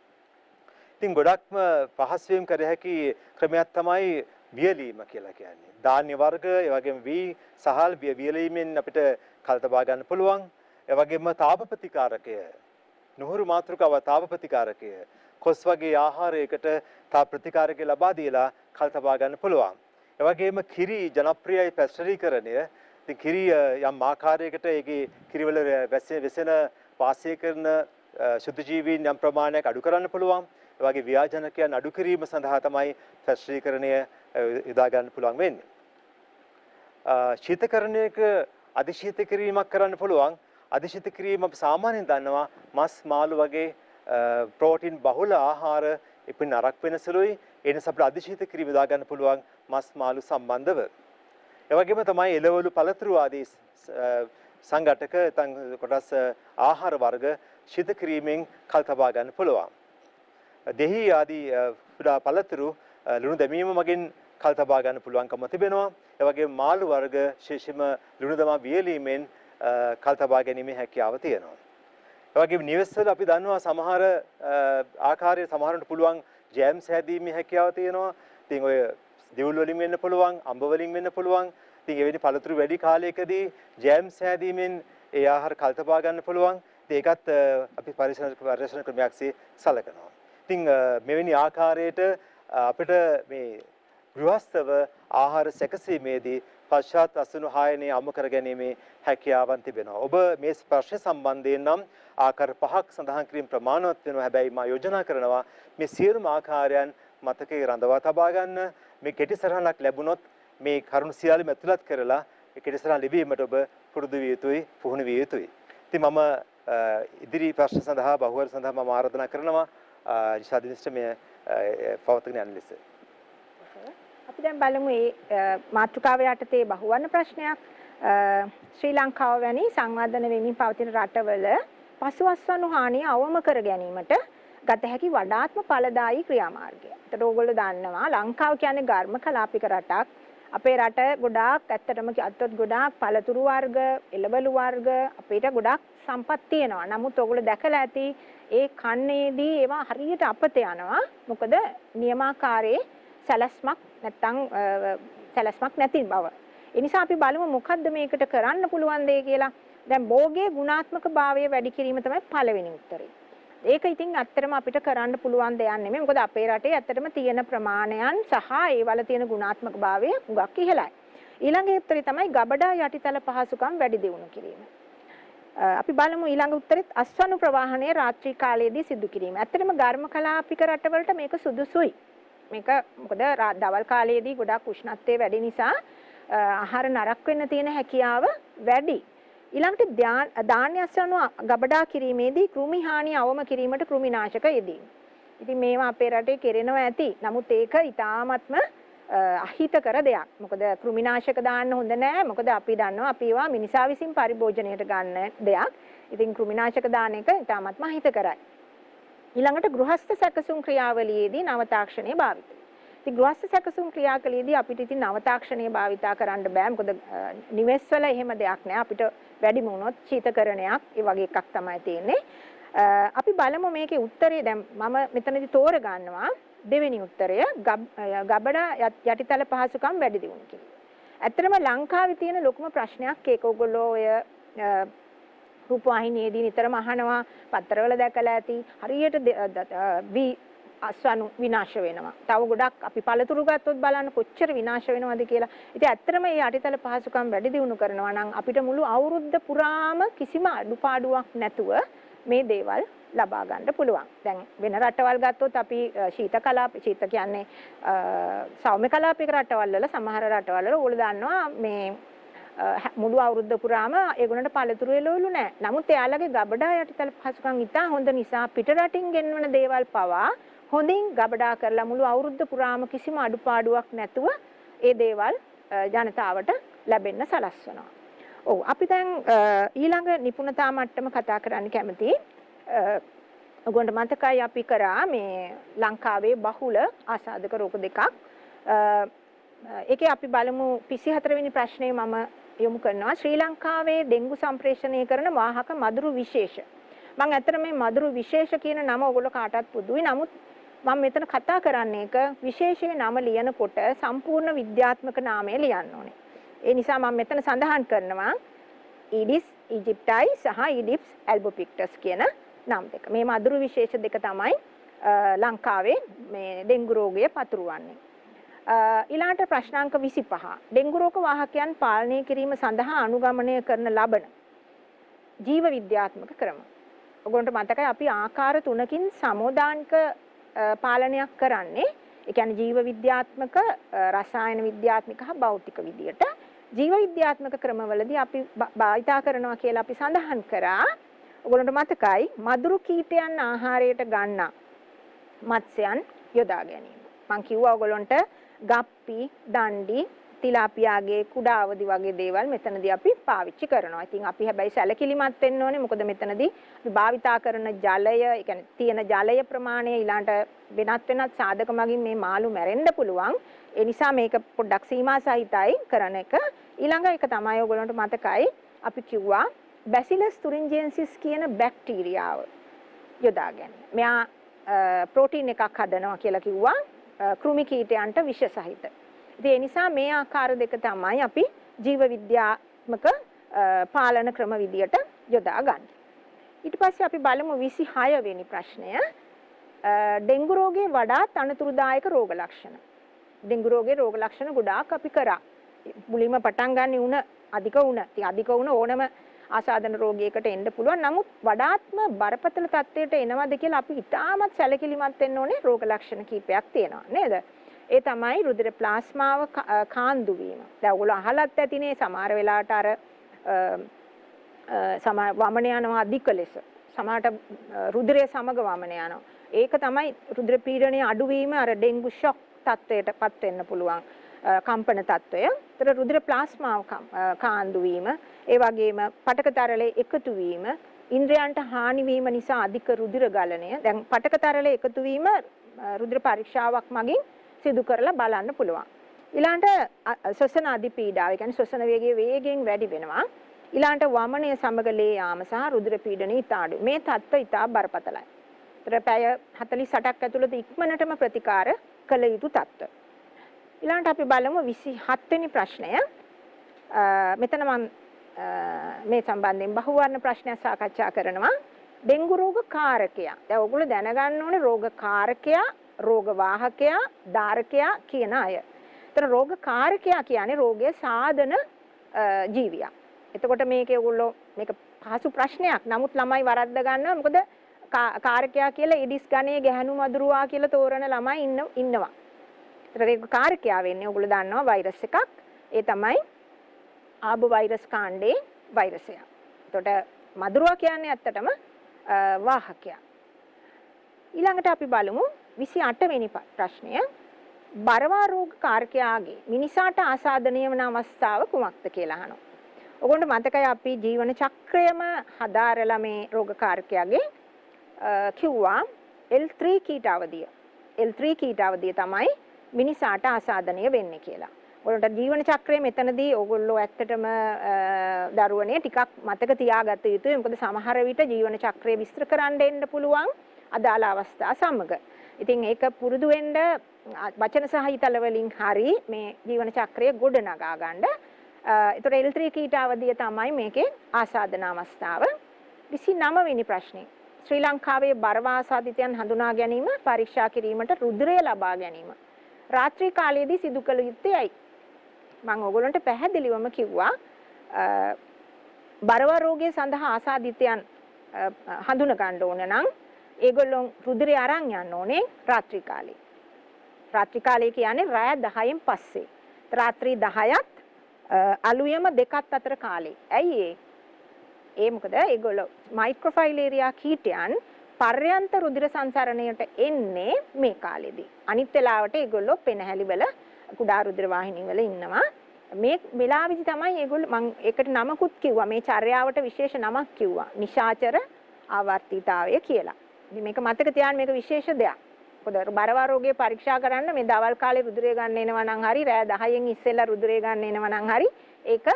ඉතින් ගොඩක්ම පහසුවෙන් කර හැකි ක්‍රමයක් තමයි වියලීම කියලා කියන්නේ. ධාන්‍ය වර්ග, ඒ වගේම වී සහල් වියලීමෙන් අපිට කල් තබා ගන්න පුළුවන්. ඒ වගේම තාප ප්‍රතිකාරකය, නුහුරු මාතෘකාව තාප ප්‍රතිකාරකය, කොස් වගේ ආහාරයකට තාප ප්‍රතිකාරකය ලබා දීලා කල් තබා ගන්න පුළුවන්. ඒ වගේම කිරි ජනප්‍රියයි පැස්ටරීකරණය. ඉතින් කිරි යම් ආකාරයකට ඒකේ කිරිවල වෙසෙන වාසය කරන ශුද්ධ ජීවීන් යම් ප්‍රමාණයක් අඩු කරන්න පුළුවන්. ඒ වගේ ව්‍යාජනකයන් අඩු කිරීම සඳහා තමයි පැස්ටරීකරණය යොදා ගන්න පුළුවන් වෙන්නේ. ශීතකරණයක අධිශීත කිරීමක් කරන්න පුළුවන්. අධිශීත කිරීම අපි සාමාන්‍යයෙන් දන්නවා මස් මාළු වගේ ප්‍රෝටීන් බහුල ආහාර ඉපින් නරක වෙන සුළුයි. ඒ නිසා අපිට අධිශීත කිරීම යොදා ගන්න පුළුවන් මස් මාළු සම්බන්ධව. ඒ වගේම තමයි එළවලු පළතුරු ආදී සංඝටක කොටස් ආහාර වර්ග ශීත කිරීමෙන් කල් තබා ගන්න පුළුවන්. දෙහි ආදී කුඩා පළතුරු ලුණු දැමීම මගින් කල් තබා ගන්න පුළුවන්කම තිබෙනවා. ඒ වගේම මාළු වර්ග විශේෂයෙන්ම ලුණු දමා වියලීමෙන් කල් තබා ගැනීමේ හැකියාව තියෙනවා. ඒ වගේම නිවෙස්වල අපි දන්නවා සමහර ආකාරයේ සමහරට පුළුවන් ජෑම් සෑදීමේ හැකියාව තියෙනවා. ඉතින් ඔය දිවුල් වලින් වෙන්න පුළුවන්, අඹ වලින් වෙන්න පුළුවන්. ඉතින් එවැනි පළතුරු වැඩි කාලයකදී ජෑම් සෑදීමෙන් ඒ ආහාර කල් තබා ගන්න පුළුවන්. ඉතින් ඒකත් අපි පරිශන ක්‍රමයක්සේ සලකනවා. ඉතින් මෙවැනි ආකාරයට අපිට මේ ගෘහස්ථව ආහාර සැකසීමේදී පශ්චාත් අසුණු හායනය අමු කර ගැනීමේ හැකියාවන් තිබෙනවා. ඔබ මේ ප්‍රශ්න සම්බන්ධයෙන් නම් ආකාර 5ක් සඳහන් කිරීම ප්‍රමාණවත් වෙනවා. හැබැයි මා යෝජනා කරනවා මේ සියලුම ආකාරයන් මතකයේ රඳවා තබා ගන්න. මේ කෙටි සටහනක් ලැබුණොත් මේ කරුණු සියල්ලම ඇතුළත් කරලා ඒ කෙටි සටහන ලිවීමට ඔබ පුරුදු විය යුතුයි, පුහුණු විය යුතුයි. ඉතින් මම ඉදිරි ප්‍රශ්න සඳහා බහුවර සඳහා මම ආරාධනා කරනවා ශාදිනිස්ට් මේ පවත්වගෙන යන ලෙස. අපි දැන් බලමු මේ මාතෘකාව යටතේ බහුවර්ණ ප්‍රශ්නයක්. ශ්‍රී ලංකාව වැනි සංවර්ධන වෙමින් පවතින රටවල පසුවස්වනු හානිය අවම කර ගැනීමට ගත හැකි වඩාත්ම ඵලදායී ක්‍රියාමාර්ගය. ඒතර ඕගොල්ලෝ දන්නවා ලංකාව කියන්නේ ඝර්ම කලාපික රටක්. අපේ රට ගොඩාක් ඇත්තටම අත්වත් ගොඩාක් පළතුරු වර්ග, එළවලු වර්ග අපිට ගොඩාක් සම්පත් තියෙනවා. නමුත් ඕගොල්ලෝ දැකලා ඇති ඒ කන්නේදී ඒවා හරියට අපත යනවා. මොකද නියමාකාරයේ සැලැස්මක් නැත්තම් සැලැස්මක් නැති බව. ඒ නිසා අපි බලමු මොකද්ද මේකට කරන්න පුළුවන් දේ කියලා. දැන් භෝගයේ ගුණාත්මක භාවය වැඩි කිරීම තමයි පළවෙනි උත්තරේ. ඒක ඉතින් ඇත්තටම අපිට කරන්න පුළුවන් දෙයක් නෙමෙයි. මොකද අපේ රටේ ඇත්තටම තියෙන ප්‍රමාණයන් සහ ඒවල තියෙන ගුණාත්මක භාවය හුඟක් ඉහළයි. ඊළඟ උත්තරේ තමයි ගබඩා යටිතල පහසුකම් වැඩි දියුණු කිරීම. අපි බලමු ඊළඟ උත්තරෙත් අස්වනු ප්‍රවාහනය රාත්‍රී කාලයේදී සිදු කිරීම. ඇත්තටම ඝර්ම කලාපික රටවලට මේක සුදුසුයි. මේක මොකද දවල් කාලයේදී ගොඩාක් උෂ්ණත්වය වැඩි නිසා ආහාර නරක වෙන්න තියෙන හැකියාව වැඩි. ඊළඟට ධාන්‍ය අස්වනු ගබඩා කිරීමේදී කෘමි හානිය අවම කිරීමට කෘමිනාශක යෙදීම. ඉතින් මේවා අපේ රටේ කෙරෙනවා ඇති. නමුත් ඒක ඊටාත්ම අහිතකර දෙයක්. මොකද කෘමිනාශක දාන්න හොඳ නෑ. මොකද අපි දන්නවා අපි ඒවා මිනිසා විසින් පරිභෝජනයට ගන්න දෙයක්. ඉතින් කෘමිනාශක දාන එක ඊටාත්ම අහිතකරයි. ඊළඟට ගෘහස්ත සැකසුම් ක්‍රියාවලියේදී නව තාක්ෂණය භාවිතය. ඉතින් ගෘහස්ත සැකසුම් ක්‍රියාකලයේදී අපිට ඉතින් නව තාක්ෂණය භාවිතා කරන්න බෑ. මොකද නිවෙස්වල එහෙම දෙයක් නෑ. අපිට වැඩිම වුණොත් ශීතකරණයක් ඒ වගේ එකක් තමයි තියෙන්නේ. අපි බලමු මේකේ උත්තරේ දැන් මම මෙතනදී තෝර ගන්නවා දෙවෙනි උත්තරය ගබඩා යටිතල පහසුකම් වැඩි දියුණු කිරීම. ඇත්තටම ලංකාවේ තියෙන ලොකුම ප්‍රශ්නයක් ඒක ඕගොල්ලෝ ඔය රූපවාහිනියේදී නිතරම අහනවා පත්තරවල දැකලා ඇති හරියට අස්වනු විනාශ වෙනවා. තව ගොඩක් අපි පළතුරු ගත්තොත් බලන්න කොච්චර විනාශ වෙනවද කියලා. ඉතින් ඇත්තටම මේ යටිතල පහසුකම් වැඩි දියුණු කරනවා නම් අපිට මුළු අවුරුද්ද පුරාම කිසිම අඩුපාඩුවක් නැතුව මේ දේවල් ලබා ගන්න පුළුවන්. දැන් වෙන රටවල් ගත්තොත් අපි ශීත කියන්නේ සෞම්‍ය කලාපික රටවල් වල සමහර රටවල් වල ඕගොල්ලෝ දන්නවා මේ මුළු අවුරුද්ද පුරාම ඒගොල්ලන්ට පළතුරු එළවලු නැහැ. නමුත් එයාලගේ ගබඩා යටිතල පහසුකම් ඉතා හොඳ නිසා පිට රටින් ගෙන්වන දේවල් පවා හොඳින් ගබඩා කරලා මුළු අවුරුද්ද පුරාම කිසිම අඩුපාඩුවක් නැතුව ඒ දේවල් ජනතාවට ලැබෙන්න සලස්වනවා. ඔව් අපි දැන් ඊළඟ නිපුණතා මට්ටම කතා කරන්න කැමතියි. ඔයගොල්ලන්ට මතකයි අපි කරා මේ ලංකාවේ බහුල ආසාදක රෝග දෙකක්. ඒකේ අපි බලමු 24 වෙනි ප්‍රශ්නේ මම යොමු කරනවා ශ්‍රී ලංකාවේ ඩෙන්ගු සම්ප්‍රේෂණය කරන වාහක මදුරු විශේෂ. මම ඇත්තට මේ මදුරු විශේෂ කියන නම ඔයගොල්ලෝ කාටවත් පුදුයි. නමුත් මම මෙතන කතා කරන්නේ එක විශේෂයේ නම ලියනකොට සම්පූර්ණ විද්‍යාත්මක නාමය ලියන්න ඕනේ. ඒ නිසා මම මෙතන සඳහන් කරනවා ඊඩිස් ඉජිප්ටයි සහ ඊඩිප්ස් ඇල්බෝපික්ටස් කියන නම් දෙක. මේ මදුරු විශේෂ දෙක තමයි ලංකාවේ මේ ඩෙන්ගු රෝගය පතුරවන්නේ. ඊළාට ප්‍රශ්නාංක 25. ඩෙන්ගු රෝග වාහකයන් පාලනය කිරීම සඳහා අනුගමනය කරන ලබන ජීව විද්‍යාත්මක ක්‍රම. ඔයගොල්ලන්ට මතකයි අපි ආකාර 3කින් සමෝදානික පාලනයක් කරන්නේ. ඒ කියන්නේ ජීව විද්‍යාත්මක, රසායන විද්‍යාත්මක හා භෞතික විදියට. ජීව විද්‍යාත්මක ක්‍රමවලදී අපි භාවිතා කරනවා කියලා අපි සඳහන් කරා. ඔයගොල්ලන්ට මතකයි මදුරු කීටයන් ආහාරයට ගන්නා මත්ස්‍යයන් යොදා ගැනීම. මම කිව්වා ඔයගොල්ලන්ට ගප්පි, දණ්ඩි, තිලාපියාගේ කුඩා අවදි වගේ දේවල් මෙතනදී අපි පාවිච්චි කරනවා. ඉතින් අපි හැබැයි සැලකිලිමත් වෙන්න ඕනේ. මොකද මෙතනදී අපි භාවිතා කරන ජලය, ඒ කියන්නේ තියෙන ජලය ප්‍රමාණය ඊළාට වෙනත් සාධක මගින් මේ මාළු මැරෙන්න පුළුවන්. ඒ නිසා මේක පොඩ්ඩක් සීමා සහිතයි කරන එක. ඊළඟ එක තමයි ඔයගොල්ලන්ට මතකයි අපි කිව්වා බැසිලස් තුරින්ජියන්සිස් කියන බැක්ටීරියාව යොදා ගැනීම. මෙයා ප්‍රෝටීන් එකක් හදනවා කියලා කිව්වා කෘමි කීටයන්ට විෂ සහිත. ඒ නිසා මේ ආකාර දෙක තමයි අපි ජීව විද්‍යාත්මක පාලන ක්‍රම විදියට යොදා ගන්න. ඊට පස්සේ අපි බලමු 26 වෙනි ප්‍රශ්නය. ඩෙන්ගු රෝගයේ වඩාත් අනතුරුදායක රෝග ලක්ෂණ. ඩෙන්ගු රෝගයේ රෝග ලක්ෂණ ගොඩාක් අපි කරා. මුලින්ම පටන් ගන්න උණ අධික උණ. ඉතින් අධික උණ ඕනම ආසාදන රෝගයකට එන්න පුළුවන්. නමුත් වඩාත්ම බරපතල තත්ත්වයට එනවද කියලා අපි ඉතාමත් සැලකිලිමත් වෙන්න ඕනේ. රෝග ලක්ෂණ කීපයක් තියෙනවා නේද? ඒ තමයි රුධිර ප්ලාස්මාව කාන්දු වීම. දැන් ඔයගොල්ලෝ අහලත් ඇතිනේ සමහර වෙලාවට අර වමන යනවා අධික ලෙස. සමහරට රුධිරය සමග වමන යනවා. ඒක තමයි රුධිර පීඩනය අඩු වීම අර ඩෙන්ගු ෂොක් තත්ත්වයටපත් වෙන්න පුළුවන් කම්පන තත්ත්වය. ඒතර රුධිර ප්ලාස්මාව කාන්දු වීම, ඒ වගේම පටක තරලේ එකතු වීම, ඉන්ද්‍රයන්ට හානි වීම නිසා අධික රුධිර ගලණය. දැන් පටක තරල එකතු වීම රුධිර පරීක්ෂාවක් මගින් සිදු කරලා බලන්න පුළුවන්. ඊළාට ශ්වසන අධිපීඩාව, ඒ කියන්නේ ශ්වසන වේගය වේගෙන් වැඩි වෙනවා. ඊළාට වමනය සමග ලේ යාම සහ රුධිර පීඩනය ඉතා අඩුයි. මේ තත්ත්ව ඉතා බරපතලයි. ඒතර පැය 48ක් ඇතුළත ඉක්මනටම ප්‍රතිකාර කළ යුතු තත්ත්ව. ඊළාට අපි බලමු 27 වෙනි ප්‍රශ්නය. මෙතන මම මේ සම්බන්ධයෙන් බහුවර්ණ ප්‍රශ්නයක් සාකච්ඡා කරනවා. ඩෙන්ගු රෝග කාරකයා. දැන් ඔයගොල්ලෝ දැනගන්න ඕනේ රෝග කාරකයා, රෝග වාහකයා, ධාරකයා කියන අය. ඒතර රෝග කාරකයා කියන්නේ රෝගයේ සාධන ජීවියා. එතකොට මේකේ ඔයගොල්ලෝ මේක පහසු ප්‍රශ්නයක්. නමුත් ළමයි වරද්ද ගන්නවා. මොකද කාරකයා කියලා ඉඩිස් ගණයේ ගැහණු මදුරුවා කියලා තෝරන ළමයි ඉන්නවා. ඒතර ඒක කාරකයා වෙන්නේ ඔයගොල්ලෝ දන්නවා වෛරස් එකක්. ඒ තමයි ආබ වෛරස් කාණ්ඩේ වෛරසය. එතකොට මදුරුවා කියන්නේ ඇත්තටම වාහකයා. ඊළඟට අපි බලමු 28 වෙනි ප්‍රශ්නය. බරවා රෝග කාරකයාගේ මිනිසාට ආසාදනීය වන අවස්ථාව කුමක්ද කියලා අහනවා. ඔයගොල්ලන්ට මතකයි අපි ජීවන චක්‍රයම හදාරලා මේ රෝග කාරකයාගේ කිව්වා L3 කීට අවදිය. L3 කීට අවදිය තමයි මිනිසාට ආසාදනීය වෙන්නේ කියලා. ඔයගොල්ලන්ට ජීවන චක්‍රය මෙතනදී ඔයගොල්ලෝ ඇත්තටම දරුවනේ ටිකක් මතක තියාගත යුතුයි. මොකද සමහර විට ජීවන චක්‍රය විස්තර කරන්න එන්න පුළුවන් අදාළ අවස්ථා සමග. ඉතින් ඒක පුරුදු වෙන්න වචන සහිතල වලින් හරි මේ ජීවන චක්‍රය ගොඩනගා ගන්න. ඒතර L3 කීට අවදිය තමයි මේකේ ආසාදන අවස්ථාව. 29 වෙනි ප්‍රශ්නේ. ශ්‍රී ලංකාවේ බරවාසාදිතයන් හඳුනා ගැනීම පරීක්ෂා කිරීමට රුධිරය ලබා ගැනීම රාත්‍රී කාලයේදී සිදු කළ යුත්තේ ඇයි? මම ඔයගොල්ලන්ට පැහැදිලිවම කිව්වා බරවා රෝගය සඳහා ආසාදිතයන් හඳුන ගන්න ඕන නම් ඒගොල්ලෝ රුධිරය අරන් යන්න ඕනේ රාත්‍රී කාලේ. රාත්‍රී කාලේ කියන්නේ රාය 10න් පස්සේ. රාත්‍රී 10ත් අලුයම 2ත් අතර කාලේ. ඇයි ඒ මොකද ඒගොල්ලෝ මයික්‍රොෆයිලේරියා කීටයන් පර්යන්ත රුධිර සංසරණයට එන්නේ මේ කාලෙදී. අනිත් වෙලාවට ඒගොල්ලෝ පෙනහැලි වල කුඩා රුධිර வாහිනී වල ඉන්නවා. මේ වෙලාවෙදි තමයි ඒගොල්ලෝ මම ඒකට නමකුත් කිව්වා. මේ චර්යාවට විශේෂ නමක් කිව්වා. නිශාචර ආවර්තිතාවය කියලා. ඉතින් මේක මතක තියාගන්න මේක විශේෂ දෙයක්. මොකද බරවා රෝගය පරීක්ෂා කරන්න මේ දවල් කාලේ රුධිරය ගන්න එනවා නම් හරි රෑ 10න් ඉස්සෙල්ලා රුධිරය ගන්න එනවා නම් හරි ඒක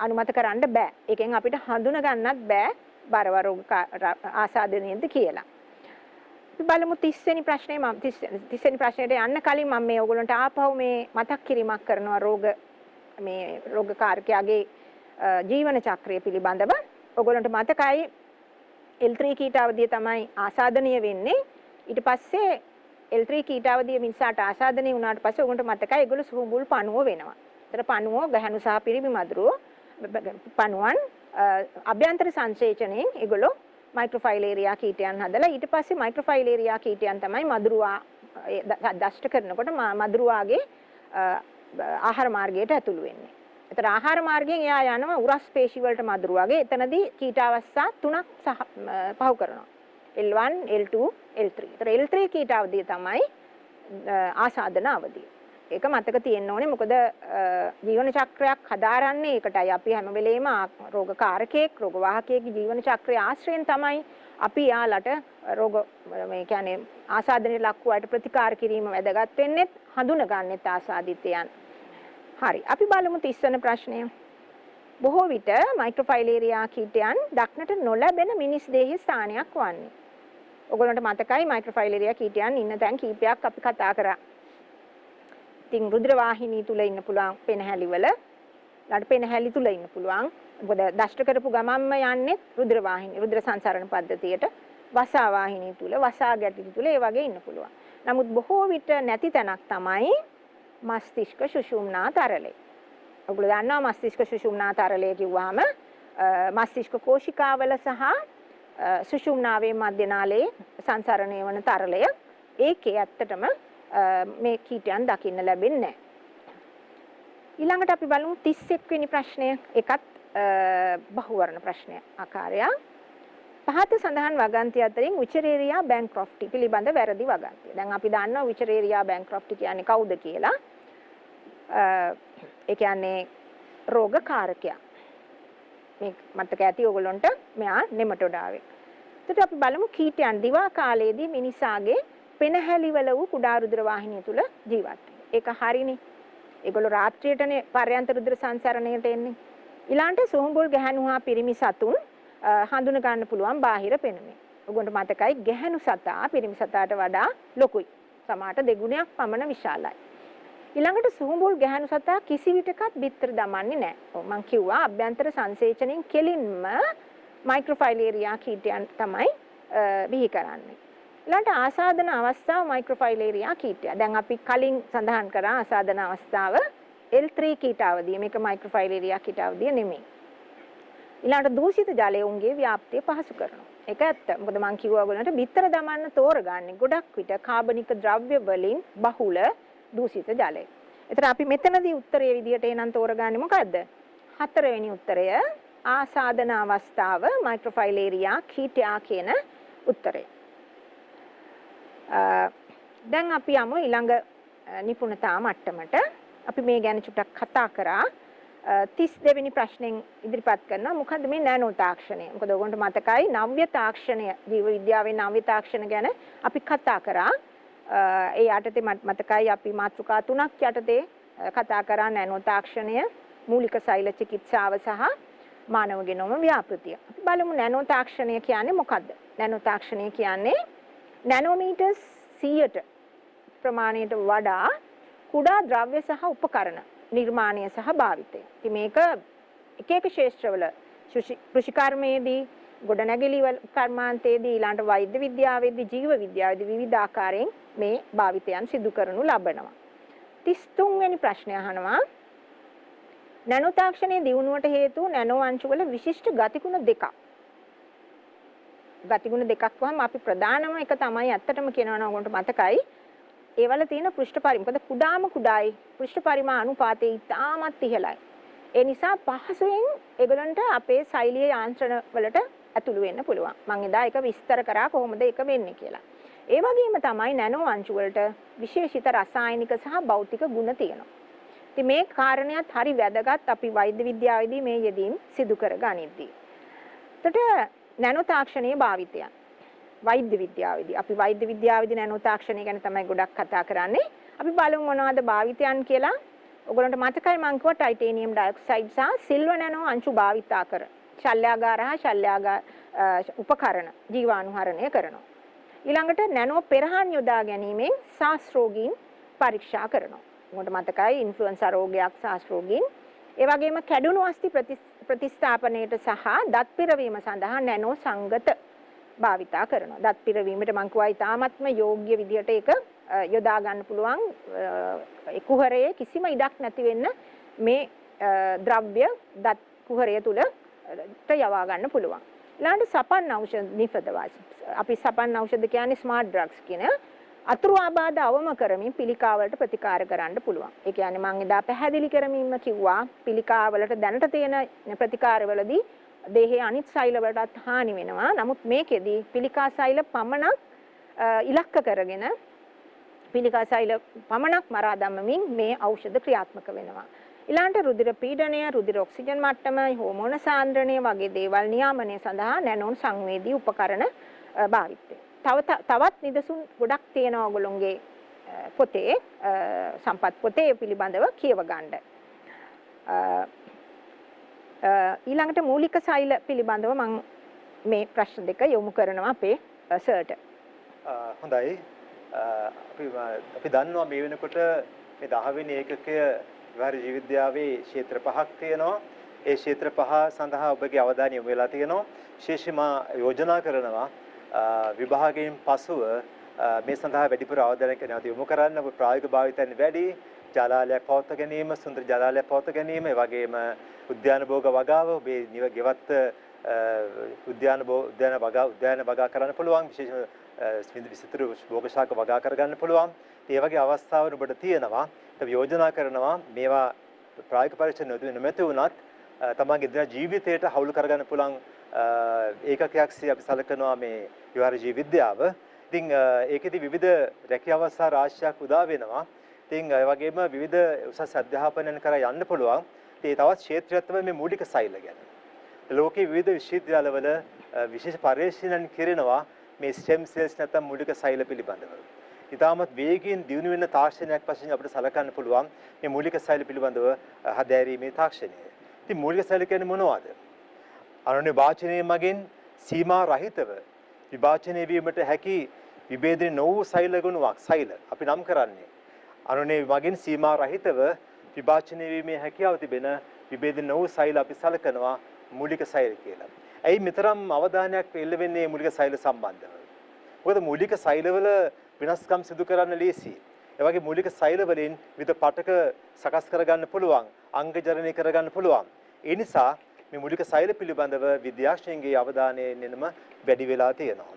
අනුමත කරන්න බෑ. ඒකෙන් අපිට හඳුන ගන්නත් බෑ බරවා රෝග ආසාදනයේද කියලා. අපි බලමු 30 වෙනි ප්‍රශ්නේ. මම 30 වෙනි ප්‍රශ්නෙට යන්න කලින් මම මේ ඔයගොල්ලන්ට ආපහු මේ මතක් කිරීමක් කරනවා රෝග කාරකයාගේ ජීවන චක්‍රය පිළිබඳව. ඔයගොල්ලන්ට මතකයි L3 කීට අවදිය තමයි ආසාදනීය වෙන්නේ. ඊට පස්සේ L3 කීට අවදිය මිනිසාට ආසාදනීය වුණාට පස්සේ ඔයගොල්ලන්ට මතකයි ඒගොල්ලෝ සුහුඹුල් පණුව වෙනවා. ඒතර පණුව ගැහණු සහ පිරිමි මදුරුව පණුවන් අභ්‍යන්තර සංසේචනයෙන් ඒගොල්ලෝ මයික්‍රොෆයිලේරියා කීටයන් හදලා ඊට පස්සේ මයික්‍රොෆයිලේරියා කීටයන් තමයි මදුරුවා දෂ්ට කරනකොට මදුරුවාගේ ආහාර මාර්ගයට ඇතුළු වෙන්නේ. ඒතර ආහාර මාර්ගයෙන් එයා යනවා උරස් පේශි වලට මදුරුවාගේ. එතනදී කීට අවස්ථා 3ක් පහු කරනවා. L1, L2, L3. ඒතර L3 කීට අවදිය තමයි ආසාදන අවදිය. ඒක මතක තියෙන්න ඕනේ. මොකද ජීවන චක්‍රයක් හදාරන්නේ ඒකටයි. අපි හැම වෙලේම රෝග කාරකයක්, රෝග වාහකයේගේ ජීවන චක්‍රය ආශ්‍රයෙන් තමයි අපි යාලට රෝග මේ කියන්නේ ආසාදනයේ ලක්ුවාට ප්‍රතිකාර කිරීම වැදගත් වෙන්නේ. හඳුනගන්නෙත් ආසාදිතයන්. හරි. අපි බලමු 30 වෙනි ප්‍රශ්නය. බොහෝ විට මයික්‍රොෆයිලේරියා කීටයන් දක්නට නොලැබෙන මිනිස් දේහයේ ස්ථානයක් වන්නේ. ඔයගොල්ලන්ට මතකයි මයික්‍රොෆයිලේරියා කීටයන් ඉන්න තැන් කීපයක් අපි කතා කරා. ඉතින් රුධිර වාහිනී තුල ඉන්න පුළුවන් පෙනහැලි වල. ඊළඟට පෙනහැලි තුල ඉන්න පුළුවන්. මොකද දෂ්ට කරපු ගමන්ම යන්නේ රුධිර වාහිනී, රුධිර සංසරණ පද්ධතියට. වසා වාහිනී තුල, වසා ගැටි තුල ඒ වගේ ඉන්න පුළුවන්. නමුත් බොහෝ විට නැති තැනක් තමයි මස්තිෂ්ක සුෂුම්නා තරලය. ඔයගොල්ලෝ දන්නවා මස්තිෂ්ක සුෂුම්නා තරලය කිව්වහම මස්තිෂ්ක කෝෂිකාවල සහ සුෂුම්නාවේ මධ්‍ය නාලයේ සංසරණය වන තරලය. ඒකේ ඇත්තටම මේ කීටයන් දකින්න ලැබෙන්නේ නැහැ. ඊළඟට අපි බලමු 31 වෙනි ප්‍රශ්නය. ඒකත් බහුවර්ණ ප්‍රශ්නය ආකාරයක්. පහත සඳහන් වගන්ති අතරින් උචරේරියා බැන්ක්‍රොෆ්ටි පිළිබඳ වැරදි වගන්තිය. දැන් අපි දන්නවා උචරේරියා බැන්ක්‍රොෆ්ටි කියන්නේ කවුද කියලා. ඒ කියන්නේ රෝග කාරකයා. මේ මතක ඇති ඔයගොල්ලන්ට මෙයා නෙමටොඩ ආවේ. එතකොට අපි බලමු කීටයන් දිවා කාලයේදී මිනිසාගේ පෙනහැලිවල වූ කුඩා රුධිර වාහිනිය තුල ජීවත් වෙනවා. ඒක හරිනේ. ඒගොල්ලෝ රාත්‍රියටනේ පර්යන්ත රුධිර සංසරණයට එන්නේ. ඊළාන්ට සෝම්බුල් ගැහණු හා පිරිමි සතුන් හඳුන ගන්න පුළුවන් බාහිර පෙනුමෙන්. ඔයගොල්ලන්ට මතකයි ගැහණු සතා පිරිමි සතාට වඩා ලොකුයි. සමහරට දෙගුණයක් පමණ විශාලයි. ඊළඟට සෝම්බුල් ගැහණු සතා කිසි විටකත් බිත්තර දමන්නේ නැහැ. මම කිව්වා අභ්‍යන්තර සංසේචනයෙන් කෙලින්ම මයික්‍රොෆයිලේරියා කීටයන් තමයි බිහි කරන්නේ. ඊළඟට ආසාදන අවස්ථාව මයික්‍රොෆයිලේරියා කීටය. දැන් අපි කලින් සඳහන් කරා ආසාදන අවස්ථාව L3 කීටාවදී. මේක මයික්‍රොෆයිලේරියා කීටාවදී නෙමෙයි. ඊළඟට දූෂිත ජලය උන්ගේ ව්‍යාප්තිය පහසු කරනවා. ඒක ඇත්ත. මොකද මම කිව්වා ඔයගොල්ලන්ට බිත්තර දමන්න තෝරගන්නේ ගොඩක් විට කාබනික ද්‍රව්‍ය වලින් බහුල දූෂිත ජලය. එතන අපි මෙතනදී උත්තරයේ විදිහට එනන් තෝරගන්නේ මොකද්ද? හතරවෙනි උත්තරය ආසාදන අවස්ථාව මයික්‍රොෆයිලේරියා කීටයා කියන උත්තරය. දැන් අපි යමු ඊළඟ නිපුණතා මට්ටමට. අපි මේ ගැන චුට්ටක් කතා කරා. 32 වෙනි ප්‍රශ්නෙන් ඉදිරිපත් කරනවා මොකද්ද මේ නැනෝ තාක්ෂණය. මොකද ඔයගොල්ලන්ට මතකයි නව්‍ය තාක්ෂණය ජීව විද්‍යාවේ නව්‍ය තාක්ෂණ ගැන අපි කතා කරා. ඒ යටතේ මතකයි අපි මාතෘකා 3ක් යටතේ කතා කරා නැනෝ තාක්ෂණය, මූලික සෛල චිකිත්සාව සහ මානව ගෙනෝම ව්‍යාපෘතිය. අපි බලමු නැනෝ තාක්ෂණය කියන්නේ මොකද්ද? නැනෝ තාක්ෂණය කියන්නේ නැනෝමීටර්ස් 100ට ප්‍රමාණයට වඩා කුඩා ද්‍රව්‍ය සහ උපකරණ නිර්මාණය සහ භාවිතය. ඉතින් මේක එක එක ක්ෂේත්‍රවල කෘෂිකර්මයේදී, ගොඩනැගිලි කර්මාන්තයේදී, ඊළඟ වෛද්‍ය විද්‍යාවේදී, ජීව විද්‍යාවේදී විවිධ ආකාරයෙන් මේ භාවිතයන් සිදු කරනු ලබනවා. 33 වෙනි ප්‍රශ්නය අහනවා නැනෝ තාක්ෂණයේ දියුණුවට හේතු නැනෝ අංශුවල විශිෂ්ට ගතිගුණ දෙකක්. ගතිගුණ දෙකක් වහම අපි ප්‍රධානම එක තමයි ඇත්තටම කියනවා නම් ඔයගොල්ලන්ට මතකයි. ඒවල තියෙන පෘෂ්ඨ පරිමාණ. මොකද කුඩාම කුඩායි පෘෂ්ඨ පරිමාණ අනුපාතය ඉතාමත් ඉහළයි. ඒ නිසා පහසුවෙන් ඒගොල්ලන්ට අපේ ශෛලීය යාන්ත්‍රණ වලට ඇතුළු වෙන්න පුළුවන්. මම එදා ඒක විස්තර කරා කොහොමද ඒක වෙන්නේ කියලා. ඒ වගේම තමයි නැනෝ අංශු වලට විශේෂිත රසායනික සහ භෞතික ගුණ තියෙනවා. ඉතින් මේ කාරණයක් හරි වැදගත් අපි වෛද්‍ය විද්‍යාවේදී මේ යෙදීම් සිදු කර ගනිද්දී. එතකොට නැනෝ තාක්ෂණයේ භාවිතයන් වෛද්‍ය විද්‍යාවේදී අපි වෛද්‍ය විද්‍යාවේදී නැනෝ තාක්ෂණය ගැන තමයි ගොඩක් කතා කරන්නේ. අපි බලමු මොනවද භාවිතයන් කියලා. ඔයගොල්ලන්ට මතකයි මම කිව්වා ටයිටේනියම් ඩයොක්සයිඩ් සහ සිල්වර් නැනෝ අංශු භාවිතා කර ශල්‍යාගාර හා ශල්‍යාගාර උපකරණ ජීවාණුහරණය කරනවා. ඊළඟට නැනෝ පෙරහන් යොදා ගැනීමෙන් ශාස්ත්‍රෝගීන් පරීක්ෂා කරනවා. ඔයාලට මතකයි ඉන්ෆ්ලුවෙන්සා රෝගයක් ශාස්ත්‍රෝගීන් ඒ වගේම කැඩුණු අස්ථි ප්‍රතිස්ථාපනයට සහ දත් පිරවීම සඳහා නැනෝ සංගත භාවිතා කරනවා. දත් පිරවීමට මම කිව්වා ඉතාමත්ම යෝග්‍ය විදියට ඒක යොදා ගන්න පුළුවන්. කුහරයේ කිසිම ඉඩක් නැති වෙන්න මේ ද්‍රව්‍ය දත් කුහරය තුල යවා ගන්න පුළුවන්. ඊළඟට සපන් ඖෂධ නිපදවා. අපි සපන් ඖෂධ කියන්නේ ස්මාර්ට් ඩ්‍රග්ස් කියන අතුරු ආබාධ අවම කරමින් පිළිකාවලට ප්‍රතිකාර කරන්න පුළුවන්. ඒ කියන්නේ මම එදා පැහැදිලි කරමින්ම කිව්වා පිළිකාවලට දැනට තියෙන ප්‍රතිකාරවලදී දේහයේ අනිත් සෛල වලටත් හානි වෙනවා. නමුත් මේකෙදී පිළිකා සෛල පමණක් ඉලක්ක කරගෙන පිළිකා සෛල පමණක් මරා දමමින් මේ ඖෂධ ක්‍රියාත්මක වෙනවා. ඊළඟට රුධිර පීඩනය, රුධිර ඔක්සිජන් මට්ටම, හෝමෝන සාන්ද්‍රණය වගේ දේවල් නියාමනය සඳහා නැනෝන් සංවේදී උපකරණ භාවිතය. තවත් නිදසුන් ගොඩක් තියෙනවා ඔයගොල්ලෝගේ පොතේ සම්පත් පොතේ පිළිබඳව කියව ගන්න. ඊළඟට මූලික සෛල පිළිබඳව මම මේ ප්‍රශ්න දෙක යොමු කරනවා අපේ සර්ට. හොඳයි. අපි දන්නවා මේ වෙනකොට මේ 10 වෙනි ඒකකය විහාර ජීව විද්‍යාවේ ක්ෂේත්‍ර 5ක් තියෙනවා. ඒ ක්ෂේත්‍ර 5 සඳහා ඔබගේ අවධානය යොමු වෙලා තියෙනවා. විශේෂයෙන්ම යෝජනා කරනවා විභාගයෙන් පසුව මේ සඳහා වැඩිපුර අවධානයක් යොමු කරන්න. ප්‍රායෝගික භාවිතයන් වැඩි, ජලාලයක් පවත්වා ගැනීම, සුන්දර ජලාලයක් පවත්වා ගැනීම, ඒ වගේම උද්‍යාන භෝග වගාව ඔබේ ගෙවත් උද්‍යාන වගා කරන්න පුළුවන්. විශේෂ විසිතුරු භෝග ශාක වගා කරගන්න පුළුවන්. ඒ වගේ අවස්ථාවල ඔබට තියෙනවා. අපි යෝජනා කරනවා මේවා ප්‍රායෝගික පරීක්ෂණ නොමැති වුණත් තමන්ගේ දින ජීවිතයට හවුල් කරගන්න පුළුවන් ඒකකයක්සේ අපි සැලකනවා මේ විහාර ජීව විද්‍යාව. ඉතින් ඒකෙදි විවිධ රැකියාව අවස්ථා රාශියක් උදා වෙනවා. ඉතින් ඒ වගේම විවිධ උසස් අධ්‍යාපනයන් කරා යන්න පුළුවන්. ඉතින් තවත් ක්ෂේත්‍රයක් තමයි මේ මූලික සෛල ගැන. ලෝකයේ විවිධ විශ්වවිද්‍යාලවල විශේෂ පර්යේෂණ කරනවා මේ ස්ටෙම් සෙල්ස් නැත්නම් මූලික සෛල පිළිබඳව. ඉතාමත් වේගයෙන් දියුණු වෙන තාක්ෂණයක් වශයෙන් අපිට සලකන්න පුළුවන් මේ මූලික සෛල පිළිබඳව හදාරීමේ තාක්ෂණය. ඉතින් මූලික සෛල කියන්නේ මොනවද? අනෝන්‍ය වාචනයේ මගින් සීමා රහිතව විභාජනය වීමට හැකි විභේදනය නොවූ සෛල ගුණයක් සෛල අපි නම් කරන්නේ. අනෝන්‍ය මගින් සීමා රහිතව විභාජනය වීමේ හැකියාව තිබෙන විභේදනය නොවූ සෛල අපි සලකනවා මූලික සෛල කියලා. ඇයි මෙතරම් අවධානයක් එල්ල වෙන්නේ මූලික සෛල සම්බන්ධව? මොකද මූලික සෛලවල වෙනස්කම් සිදු කරන්න ලේසි. ඒ වගේ මූලික සෛල වලින් විවිධ පටක සකස් කරගන්න පුළුවන්, අංගජනනය කරගන්න පුළුවන්. ඒ නිසා මේ මූලික සෛල පිළිබඳව විද්‍යාඥයන්ගේ අවධානය එන්නම වැඩි වෙලා තියෙනවා.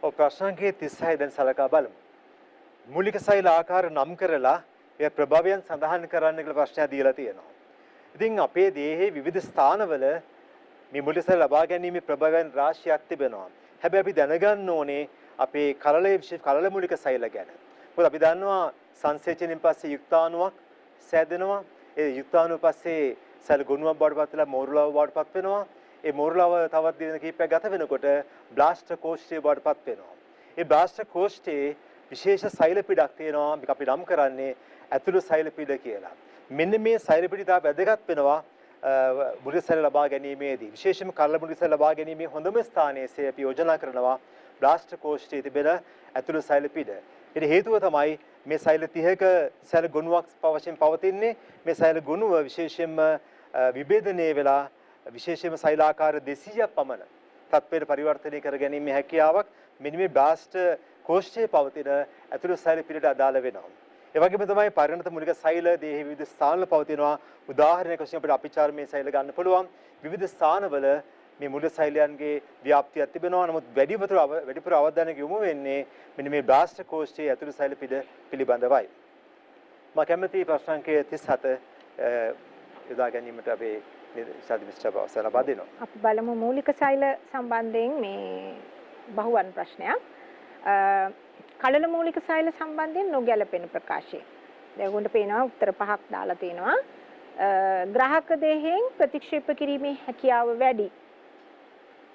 ඔය ප්‍රශ්නාංකයේ 36 දැන් සලකා බලමු. මූලික සෛල ආකාර නම් කරලා ඒ ප්‍රභවයන් සඳහන් කරන්න කියලා ප්‍රශ්නයක් දීලා තියෙනවා. ඉතින් අපේ දේහයේ විවිධ ස්ථානවල මේ මූලික සෛල ලබා ගැනීම ප්‍රභවයන් රාශියක් තිබෙනවා. හැබැයි අපි දැනගන්න ඕනේ අපේ කලලයේ විශේෂ කලල මූලික සෛල ගැන. මොකද අපි දන්නවා සංසේචනයෙන් පස්සේ යුක්තාණුවක් සෑදෙනවා. ඒ යුක්තාණුව පස්සේ සෛල ගොනුවක් බවට පත් වෙලා මෝරුලාව බවට පත් වෙනවා. ඒ මෝරුලාව තවත් දින කිහිපයක් ගත වෙනකොට බ්ලාස්ටර් කෝෂ්ඨය බවට පත් වෙනවා. ඒ බ්ලාස්ටර් කෝෂ්ඨයේ විශේෂ සෛල පිටක් තියෙනවා. මේක අපි නම් කරන්නේ ඇතුළු සෛල පිට කියලා. මෙන්න මේ සෛල පිට ඉතා වැදගත් වෙනවා මූලික සෛල ලබා ගැනීමේදී. විශේෂයෙන්ම කලල මූලික සෛල ලබා ගැනීමේ හොඳම ස්ථානයේදී අපි යෝජනා කරනවා බ්ලාස්ටර් කෝෂ්ඨයේ තිබෙන ඇතුළු සෛල පිට. ඒට හේතුව තමයි මේ සෛල 30ක සෛල ගුණයක් වශයෙන් පවතින්නේ. මේ සෛල ගුණව විශේෂයෙන්ම විභේදනය වෙලා විශේෂයෙන්ම සෛලාකාර 200ක් පමණ තත්ත්වයට පරිවර්තනය කර ගැනීමේ හැකියාවක් මෙන්න මේ බ්ලාස්ටර් කෝෂ්ඨයේ පවතින ඇතුළු සෛල පිටට අදාළ වෙනවා. ඒ වගේම තමයි පරිණත මූලික සෛල දේහයේ විවිධ ස්ථානවල පවතිනවා. උදාහරණයක් වශයෙන් අපිට අපිචාරමේ සෛල ගන්න පුළුවන්. විවිධ ස්ථානවල මේ මූලික සෛලයන්ගේ ව්‍යාප්තියක් තිබෙනවා. නමුත් වැඩිපුර අවධානය යොමු වෙන්නේ මෙන්න මේ බ්ලාස්ටර් කෝෂ්ඨයේ ඇතුළු සෛල පිළිබඳවයි. මම කැමති ප්‍රශ්නාංකය 37 යොදා ගැනීමට අපේ සාදි මිස්ටර් බවස ලබා දෙනවා. අපි බලමු මූලික සෛල සම්බන්ධයෙන් මේ බහුවර්ණ ප්‍රශ්නයක්. කලල මූලික සෛල සම්බන්ධයෙන් නොගැලපෙන ප්‍රකාශය. දැන් උගුන්ට පේනවා උත්තර පහක් දාලා තියෙනවා. ග්‍රාහක දේහයෙන් ප්‍රතික්ෂේප කිරීමේ හැකියාව වැඩි.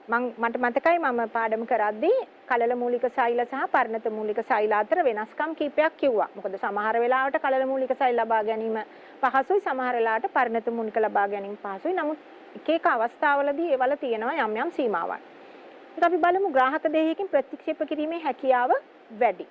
මට මතකයි මම පාඩම කරද්දී කලල මූලික සෛල සහ පරිණත මූලික සෛල අතර වෙනස්කම් කීපයක් කිව්වා. මොකද සමහර වෙලාවට කලල මූලික සෛල ලබා ගැනීම පහසුයි, සමහර වෙලාවට පරිණත මූලික ලබා ගැනීම පහසුයි. නමුත් එක එක අවස්ථාවලදී ඒවල තියෙනවා යම් යම් සීමාවන්. ඒක අපි බලමු ග්‍රාහක දේහයකින් ප්‍රතික්ෂේප කිරීමේ හැකියාව වැඩි.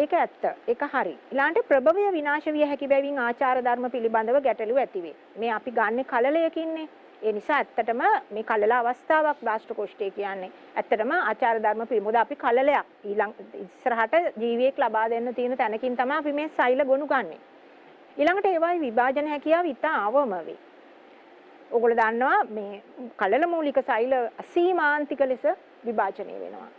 ඒක ඇත්ත. ඒක හරි. ඊළඟට ප්‍රභවය විනාශ විය හැකි බැවින් ආචාර ධර්ම පිළිබඳව ගැටලු ඇති වේ. මේ අපි ගන්න කලලයකින්නේ. ඒ නිසා ඇත්තටම මේ කලල අවස්ථාවක් බ්ලාස්ටර් කෝෂ්ඨය කියන්නේ. ඇත්තටම ආචාර ධර්ම පිළිබඳ අපි කලලයක් ඊළඟ ඉස්සරහට ජීවියෙක් ලබා දෙන්න තියෙන තැනකින් තමයි අපි මේ සෛල ගොනු ගන්නෙ. ඊළඟට ඒවායි විභාජන හැකියාව ඉතා අවම වේ. ඔයගොල්ලෝ දන්නවා මේ කලල මූලික සෛල අසීමාන්තික ලෙස විභාජනය වෙනවා.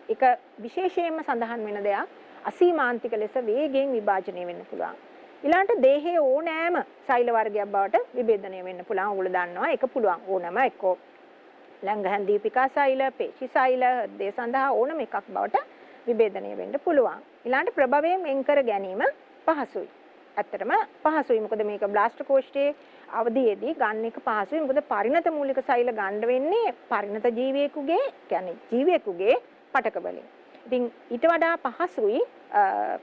ඒක විශේෂයෙන්ම සඳහන් වෙන දෙයක්. අසීමාන්තික ලෙස වේගයෙන් විභාජනය වෙන්න පුළුවන්. ඊළඟට දේහයේ ඕනෑම සෛල වර්ගයක් බවට විභේදනය වෙන්න පුළුවන්. ඔයගොල්ලෝ දන්නවා ඒක පුළුවන්. ඕනම එක්කෝ ලංඝහන් දීපිකා සෛල, පේශි සෛල, හෘදය සඳහා ඕනම එකක් බවට විභේදනය වෙන්න පුළුවන්. ඊළඟට ප්‍රභවයෙන් වෙන් කර ගැනීම පහසුයි. ඇත්තටම පහසුයි. මොකද මේක බ්ලාස්ටර් කෝෂ්ඨයේ අවධියේදී ගන්න එක පහසුයි. මොකද පරිණත මූලික සෛල ගන්න වෙන්නේ පරිණත ජීවියෙකුගේ, කියන්නේ ජීවියෙකුගේ පටක වලින්. ඉතින් ඊට වඩා පහසුයි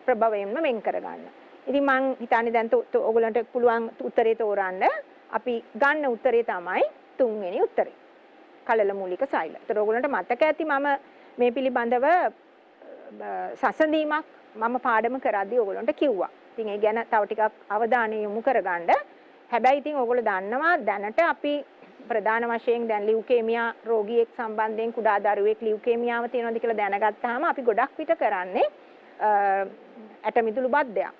ප්‍රභවයෙන්ම වෙන් කර ගන්න. ඉතින් මං හිතන්නේ දැන් ඔයගොල්ලන්ට පුළුවන් උත්තරේ තෝරන්න. අපි ගන්න උත්තරේ තමයි 3 වෙනි උත්තරේ. කලල මූලික සෛල. ඒතර ඔයගොල්ලන්ට මතක ඇති මම මේ පිළිබඳව සසඳීමක් මම පාඩම කරද්දී ඔයගොල්ලන්ට කිව්වා. ඉතින් ඒ ගැන තව ටිකක් අවධානය යොමු කරගන්න. හැබැයි ඉතින් ඔයගොල්ලෝ දන්නවා දැනට අපි ප්‍රධාන වශයෙන් දැන් ලියුකේමියා රෝගියෙක් සම්බන්ධයෙන් කුඩා දරුවෙක් ලියුකේමියාව තියෙනවද කියලා දැනගත්තාම අපි ගොඩක් පිට කරන්නේ ඇටමිදුළු බද්ධයක්.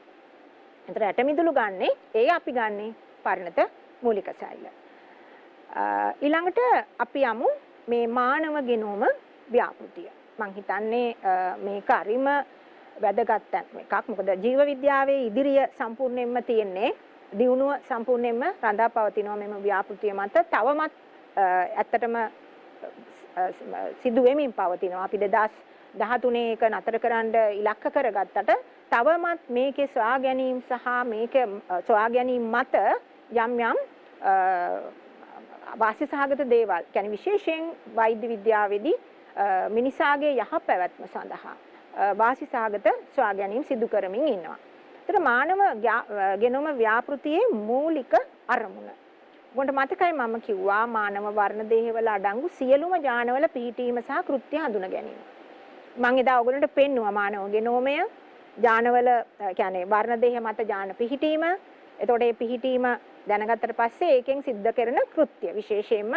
ඒතර ඇටමිදුළු ගන්නේ ඒ අපි ගන්නේ පරිණත මූලික සෛල. ඊළඟට අපි යමු මේ මානව ගෙනෝම ව්‍යාපෘතිය. මම හිතන්නේ මේක හරිම වැදගත් එකක්. මොකද ජීව විද්‍යාවේ ඉදිරිය සම්පූර්ණයෙන්ම තියෙන්නේ දියුණුව සම්පූර්ණයෙන්ම රඳා පවතිනවා මෙම ව්‍යාපෘතිය මත. තවමත් ඇත්තටම සිදු වෙමින් පවතිනවා. අපි 2013 එක නතර කරන්න ඉලක්ක කරගත්තට තවමත් මේකේ සොයා ගැනීම සහ මේක සොයා ගැනීම මත යම් යම් වාසි සහගත දේවල් කියන්නේ විශේෂයෙන් වෛද්‍ය විද්‍යාවේදී මිනිසාගේ යහපැවැත්ම සඳහා වාසි සහගත සොයා ගැනීම සිදු කරමින් ඉන්නවා. ඒතර මානව ගෙනෝම ව්‍යාපෘතියේ මූලික අරමුණ. මොකට මතකයි මම කිව්වා මානව වර්ණ දේහවල අඩංගු සියලුම ඥානවල පිහිටීම සහ කෘත්‍ය හඳුනා ගැනීම. මම එදා ඔයගොල්ලන්ට පෙන්නුවා මානව ගෙනෝමය ඥානවල කියන්නේ වර්ණ දේහ මත ඥාන පිහිටීම. එතකොට මේ පිහිටීම දැනගත්තට පස්සේ ඒකෙන් සිද්ධ කරන කෘත්‍ය විශේෂයෙන්ම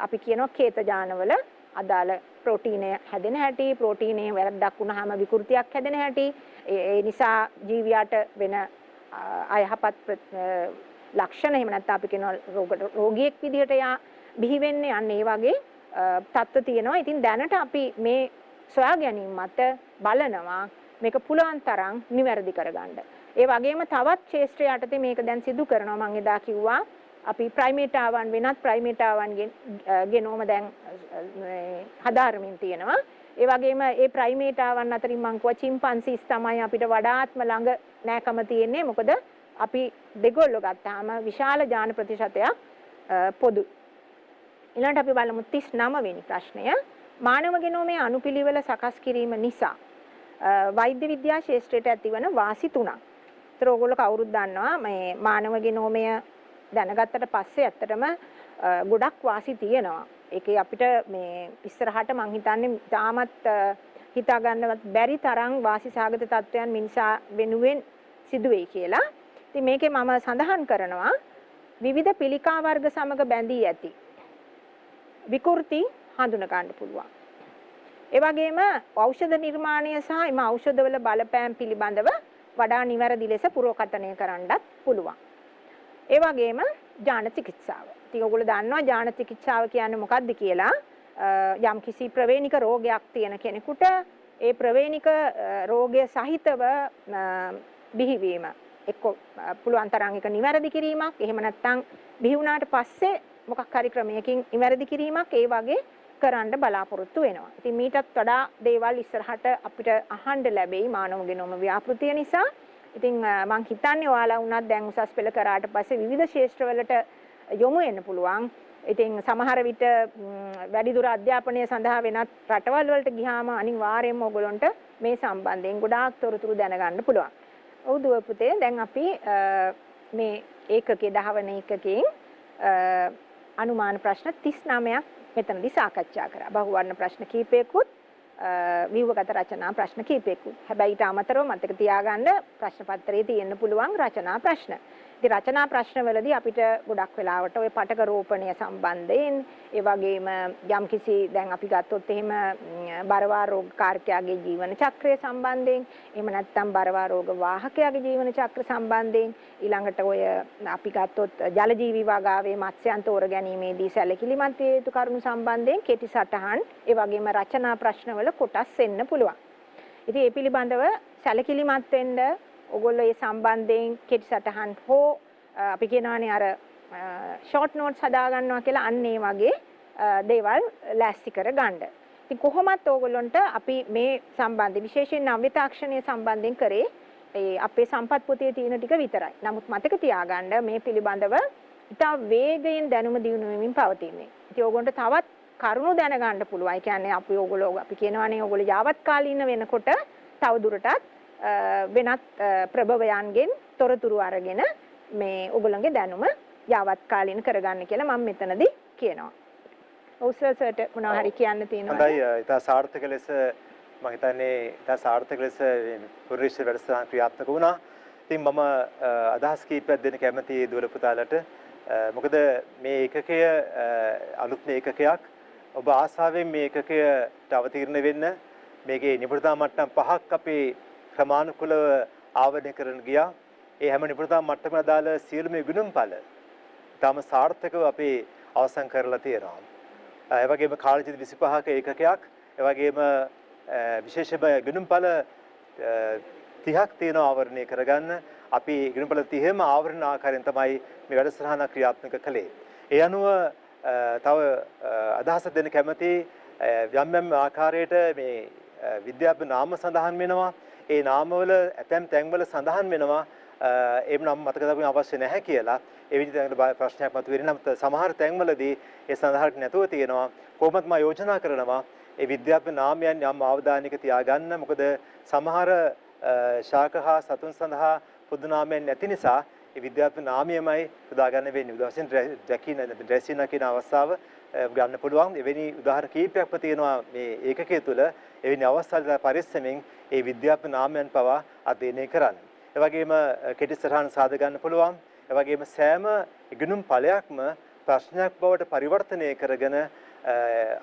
අපි කියනවා කේත ඥානවල අදාළ ප්‍රෝටීනය හැදෙන හැටි, ප්‍රෝටීනයේ වැරද්දක් වුණාම විකෘතියක් හැදෙන හැටි, ඒ නිසා ජීවියාට වෙන අයහපත් ලක්ෂණ එහෙම නැත්නම් අපි කියනවා රෝගියෙක් විදිහට බිහි වෙන්නේ අන්න ඒ වගේ තත්ත්ව තියෙනවා. ඉතින් දැනට අපි මේ සොයා ගැනීම මත බලනවා මේක පුළුවන් තරම් නිවැරදි කරගන්න. ඒ වගේම තවත් ක්ෂේත්‍ර යටතේ මේක දැන් සිදු කරනවා. මම එදා කිව්වා අපි ප්‍රයිමේටාවන් වෙනත් ප්‍රයිමේටාවන්ගේ ගෙනෝම දැන් හදාරමින් තියෙනවා. ඒ වගේම ඒ ප්‍රයිමේටාවන් අතරින් මම කිව්වා චිම්පන්සීස් තමයි අපිට වඩාත්ම ළඟ නැකම තියෙන්නේ. මොකද අපි දෙගොල්ලෝ ගත්තාම විශාල ඥාන ප්‍රතිශතයක් පොදු. ඊළඟට අපි බලමු 39 වෙනි ප්‍රශ්නය. මානව ගෙනෝමයේ අනුපිළිවෙල සකස් කිරීම නිසා වෛද්‍ය විද්‍යා ශාස්ත්‍රයට ඇතිවන වාසි තුනක්. ඒතර ඕගොල්ලෝ කවුරුත් දන්නවා මේ මානව ගෙනෝමය දැනගත්තට පස්සේ ඇත්තටම ගොඩක් වාසි තියෙනවා. ඒකේ අපිට මේ ඉස්සරහට මං හිතන්නේ තාමත් හිතා ගන්නවත් බැරි තරම් වාසි සහගත තත්වයන් මිනිසා වෙනුවෙන් සිදු වෙයි කියලා. ඉතින් මේකේ මම සඳහන් කරනවා විවිධ පිළිකා වර්ග සමග බැඳී ඇති විකෘති හඳුනා ගන්න පුළුවන්. ඒ වගේම ඖෂධ නිර්මාණය සහ එම ඖෂධවල බලපෑම් පිළිබඳව වඩා නිවැරදි ලෙස පුරෝකථනය කරන්නත් පුළුවන්. ඒ වගේම ඥාන චිකිත්සාව. ඉතින් ඔයගොල්ලෝ දන්නවා ඥාන චිකිත්සාව කියන්නේ මොකක්ද කියලා. යම් කිසි ප්‍රවේණික රෝගයක් තියෙන කෙනෙකුට ඒ ප්‍රවේණික රෝගය සහිතව බිහිවීම එක්ක පුළුවන් තරම් එක නිවැරදි කිරීමක්. එහෙම නැත්නම් බිහි වුණාට පස්සේ මොකක් හරි ක්‍රමයකින් නිවැරදි කිරීමක් ඒ වගේ කරන්න බලාපොරොත්තු වෙනවා. ඉතින් මීටත් වඩා දේවල් ඉස්සරහට අපිට අහන්න ලැබෙයි මානව ගෙනෝම ව්‍යාපෘතිය නිසා. ඉතින් මම හිතන්නේ ඔයාලා වුණත් දැන් උසස් පෙළ කරාට පස්සේ විවිධ ක්ෂේත්‍රවලට යොමු වෙන්න පුළුවන්. ඉතින් සමහර විට වැඩිදුර අධ්‍යාපනය සඳහා වෙනත් රටවල් වලට ගියාම අනිවාර්යයෙන්ම ඔයගොල්ලන්ට මේ සම්බන්ධයෙන් ගොඩාක් තොරතුරු දැනගන්න පුළුවන්. ඔව් දුව පුතේ දැන් අපි මේ ඒකකයේ 10 වෙනි ඒකකයෙන් අනුමාන ප්‍රශ්න 39ක් මෙතනදී සාකච්ඡා කරා. බහුවර්ණ ප්‍රශ්න කීපයකුත් ව්‍යුහගත රචනා ප්‍රශ්න කීපයකුත්. හැබැයි ඊට අමතරව මතක තියාගන්න ප්‍රශ්න පත්‍රයේ තියෙන්න පුළුවන් රචනා ප්‍රශ්න. ඉතින් රචනා ප්‍රශ්නවලදී අපිට ගොඩක් වෙලාවට ওই පටක රෝපණය සම්බන්ධයෙන් ඒ වගේම යම්කිසි දැන් අපි ගත්තොත් එහෙම බරවා රෝග කාර්කයාගේ ජීවන චක්‍රය සම්බන්ධයෙන් එහෙම නැත්නම් බරවා රෝග වාහකයාගේ ජීවන චක්‍ර සම්බන්ධයෙන් ඊළඟට ඔය අපි ගත්තොත් ජල ජීවි වගාවේ මත්ස්‍යයන් තෝර ගැනීමේදී සැලකිලිමත් විය යුතු කරුණු සම්බන්ධයෙන් කෙටි සටහන් ඒ වගේම රචනා ප්‍රශ්නවල කොටස් වෙන්න පුළුවන්. ඉතින් මේ පිළිබඳව සැලකිලිමත් වෙන්න ඔයගොල්ලෝ මේ සම්බන්ධයෙන් කෙටි සටහන් හෝ අපි කියනවානේ අර ෂෝට් නෝට්ස් හදා ගන්නවා කියලා අන්න ඒ වගේ දේවල් ලෑස්ති කර ගන්න. ඉතින් කොහොමත් ඕගොල්ලන්ට අපි මේ සම්බන්ධ විශේෂයෙන් නව්‍ය තාක්ෂණය සම්බන්ධයෙන් කරේ ඒ අපේ සම්පත් පොතේ තියෙන ටික විතරයි. නමුත් මතක තියාගන්න මේ පිළිබඳව ඉතා වේගයෙන් දැනුම දියුණු වෙමින් පවතින්නේ. ඉතින් ඕගොල්ලන්ට තවත් කරුණු දැනගන්න පුළුවන්. ඒ කියන්නේ අපි කියනවානේ ඕගොල්ලෝ යාවත් කාලීන වෙනකොට තව දුරටත් වෙනත් ප්‍රභවයන්ගෙන් තොරතුරු අරගෙන මේ ඔයගොල්ලන්ගේ දැනුම යාවත් කාලීන කරගන්න කියලා මම මෙතනදී කියනවා. ඔව්සර්ට මොනවා හරි කියන්න තියෙනවා. හොඳයි. ඉතා සාර්ථක ලෙස මම හිතන්නේ ඉතා සාර්ථක ලෙස පුරුෂ වැඩසටහන ක්‍රියාත්මක වුණා. ඉතින් මම අදහස් කීපයක් දෙන්න කැමතියි දුවල පුතාලට. මොකද මේ ඒකකය අලුත්ම ඒකකයක්. ඔබ ආසාවෙන් මේ ඒකකයට අවතීර්ණ වෙන්න මේකේ නිපුණතා මට්ටම් 5ක් අපේ ක්‍රමානුකූලව ආවරණය කරන ගියා. ඒ හැම නිපුණතා මට්ටමකට අදාළ සියලුම ගුණම්ඵල තම සාර්ථකව අපේ අවසන් කරලා තියෙනවා. ඒ වගේම කාලජිත 25ක ඒකකයක්, ඒ වගේම විශේෂම ගුණම්ඵල 30ක් තියෙන ආවරණය කරගන්න අපි ගුණම්ඵල 30ම ආවරණ ආකාරයෙන් තමයි මේ වැඩසටහන ක්‍රියාත්මක කළේ. ඒ අනුව තව අදහසක් දෙන්න කැමති යම් යම් ආකාරයට මේ විද්‍යාත්මක නාම සඳහන් වෙනවා. ඒ නාමවල ඇතැම් තැන්වල සඳහන් වෙනවා එම්නම් මතක තබන්න අවශ්‍ය නැහැ කියලා ඒ විදිහට ප්‍රශ්නයක් මතුවෙන්නේ. නම් සමහර තැන්වලදී ඒ සඳහන් නැතුව තියෙනවා. කොහොමද මා යෝජනා කරනවා ඒ විද්‍යාත්මක නාමයන් යම් අවධානයක තියාගන්න. මොකද සමහර ශාක හා සතුන් සඳහා පොදු නාමයන් නැති නිසා ඒ විද්‍යාත්මක නාමයමයි යොදා ගන්න වෙන්නේ. උදාහරණයක් ඩ්‍රැකින ඩ්‍රැසිනා කියන අවස්ථාව ගන්න පුළුවන්. එවැනි උදාහරණ කීපයක්ම තියෙනවා මේ ඒකකයේ තුල. එවැනි අවස්ථාවල පරිස්සමෙන් ඒ විද්‍යාත්මක නාමයන් පවා අධ්‍යයනය කරන්න. ඒ වගේම කෙටි සටහන් සාද ගන්න පුළුවන්. ඒ වගේම සෑම ඉගෙනුම් ඵලයක්ම ප්‍රශ්නයක් බවට පරිවර්තනය කරගෙන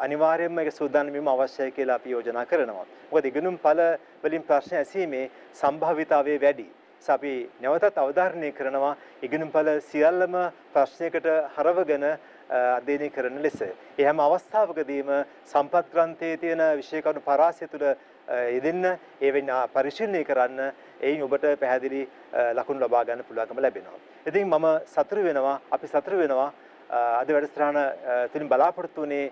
අනිවාර්යයෙන්ම ඒක සූදානම් වීම අවශ්‍යයි කියලා අපි යෝජනා කරනවා. මොකද ඉගෙනුම් ඵල වලින් ප්‍රශ්න ඇසීමේ සම්භාවිතාවය වැඩි. අපි නැවතත් අවධාරණය කරනවා ඉගෙනුම් ඵල සියල්ලම ප්‍රශ්නයකට හරවගෙන අධ්‍යයනය කරන ලෙස. ඒ හැම අවස්ථාවකදීම සම්පත් ග්‍රන්ථයේ තියෙන විෂය කරුණු පරාසය තුළ යෙදෙන්න එවෙන් පරිශීලනය කරන්න එයින් ඔබට පැහැදිලි ලකුණු ලබා ගන්න පුළුවන්කම ලැබෙනවා. ඉතින් මම සතුටු වෙනවා අපි සතුටු වෙනවා අද වැඩසටහන තුලින් බලාපොරොත්තු වුණේ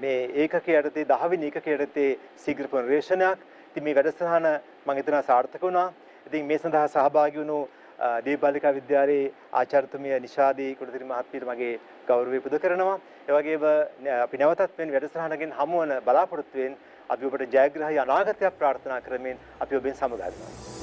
මේ ඒකකයේ යටතේ 10 වෙනි ඒකකයේ යටතේ ශීඝ්‍ර පරිශ්‍රණයක්. ඉතින් මේ වැඩසටහන මම හිතනවා සාර්ථක වුණා. ඉතින් මේ සඳහා සහභාගී වුණු දීපබාලිකා විද්‍යාලයේ ආචාර්යතුමිය නිෂාදී කුණතිරි මහත්මියට මගේ ගෞරවය පුද කරනවා. ඒ වගේම අපි නැවතත් මේ වැඩසටහනකින් හමු වන බලාපොරොත්තු වෙන අපි ඔබට ජයග්‍රහී අනාගතයක් ප්‍රාර්ථනා කරමින් අපි ඔබෙන් සමුගන්නවා.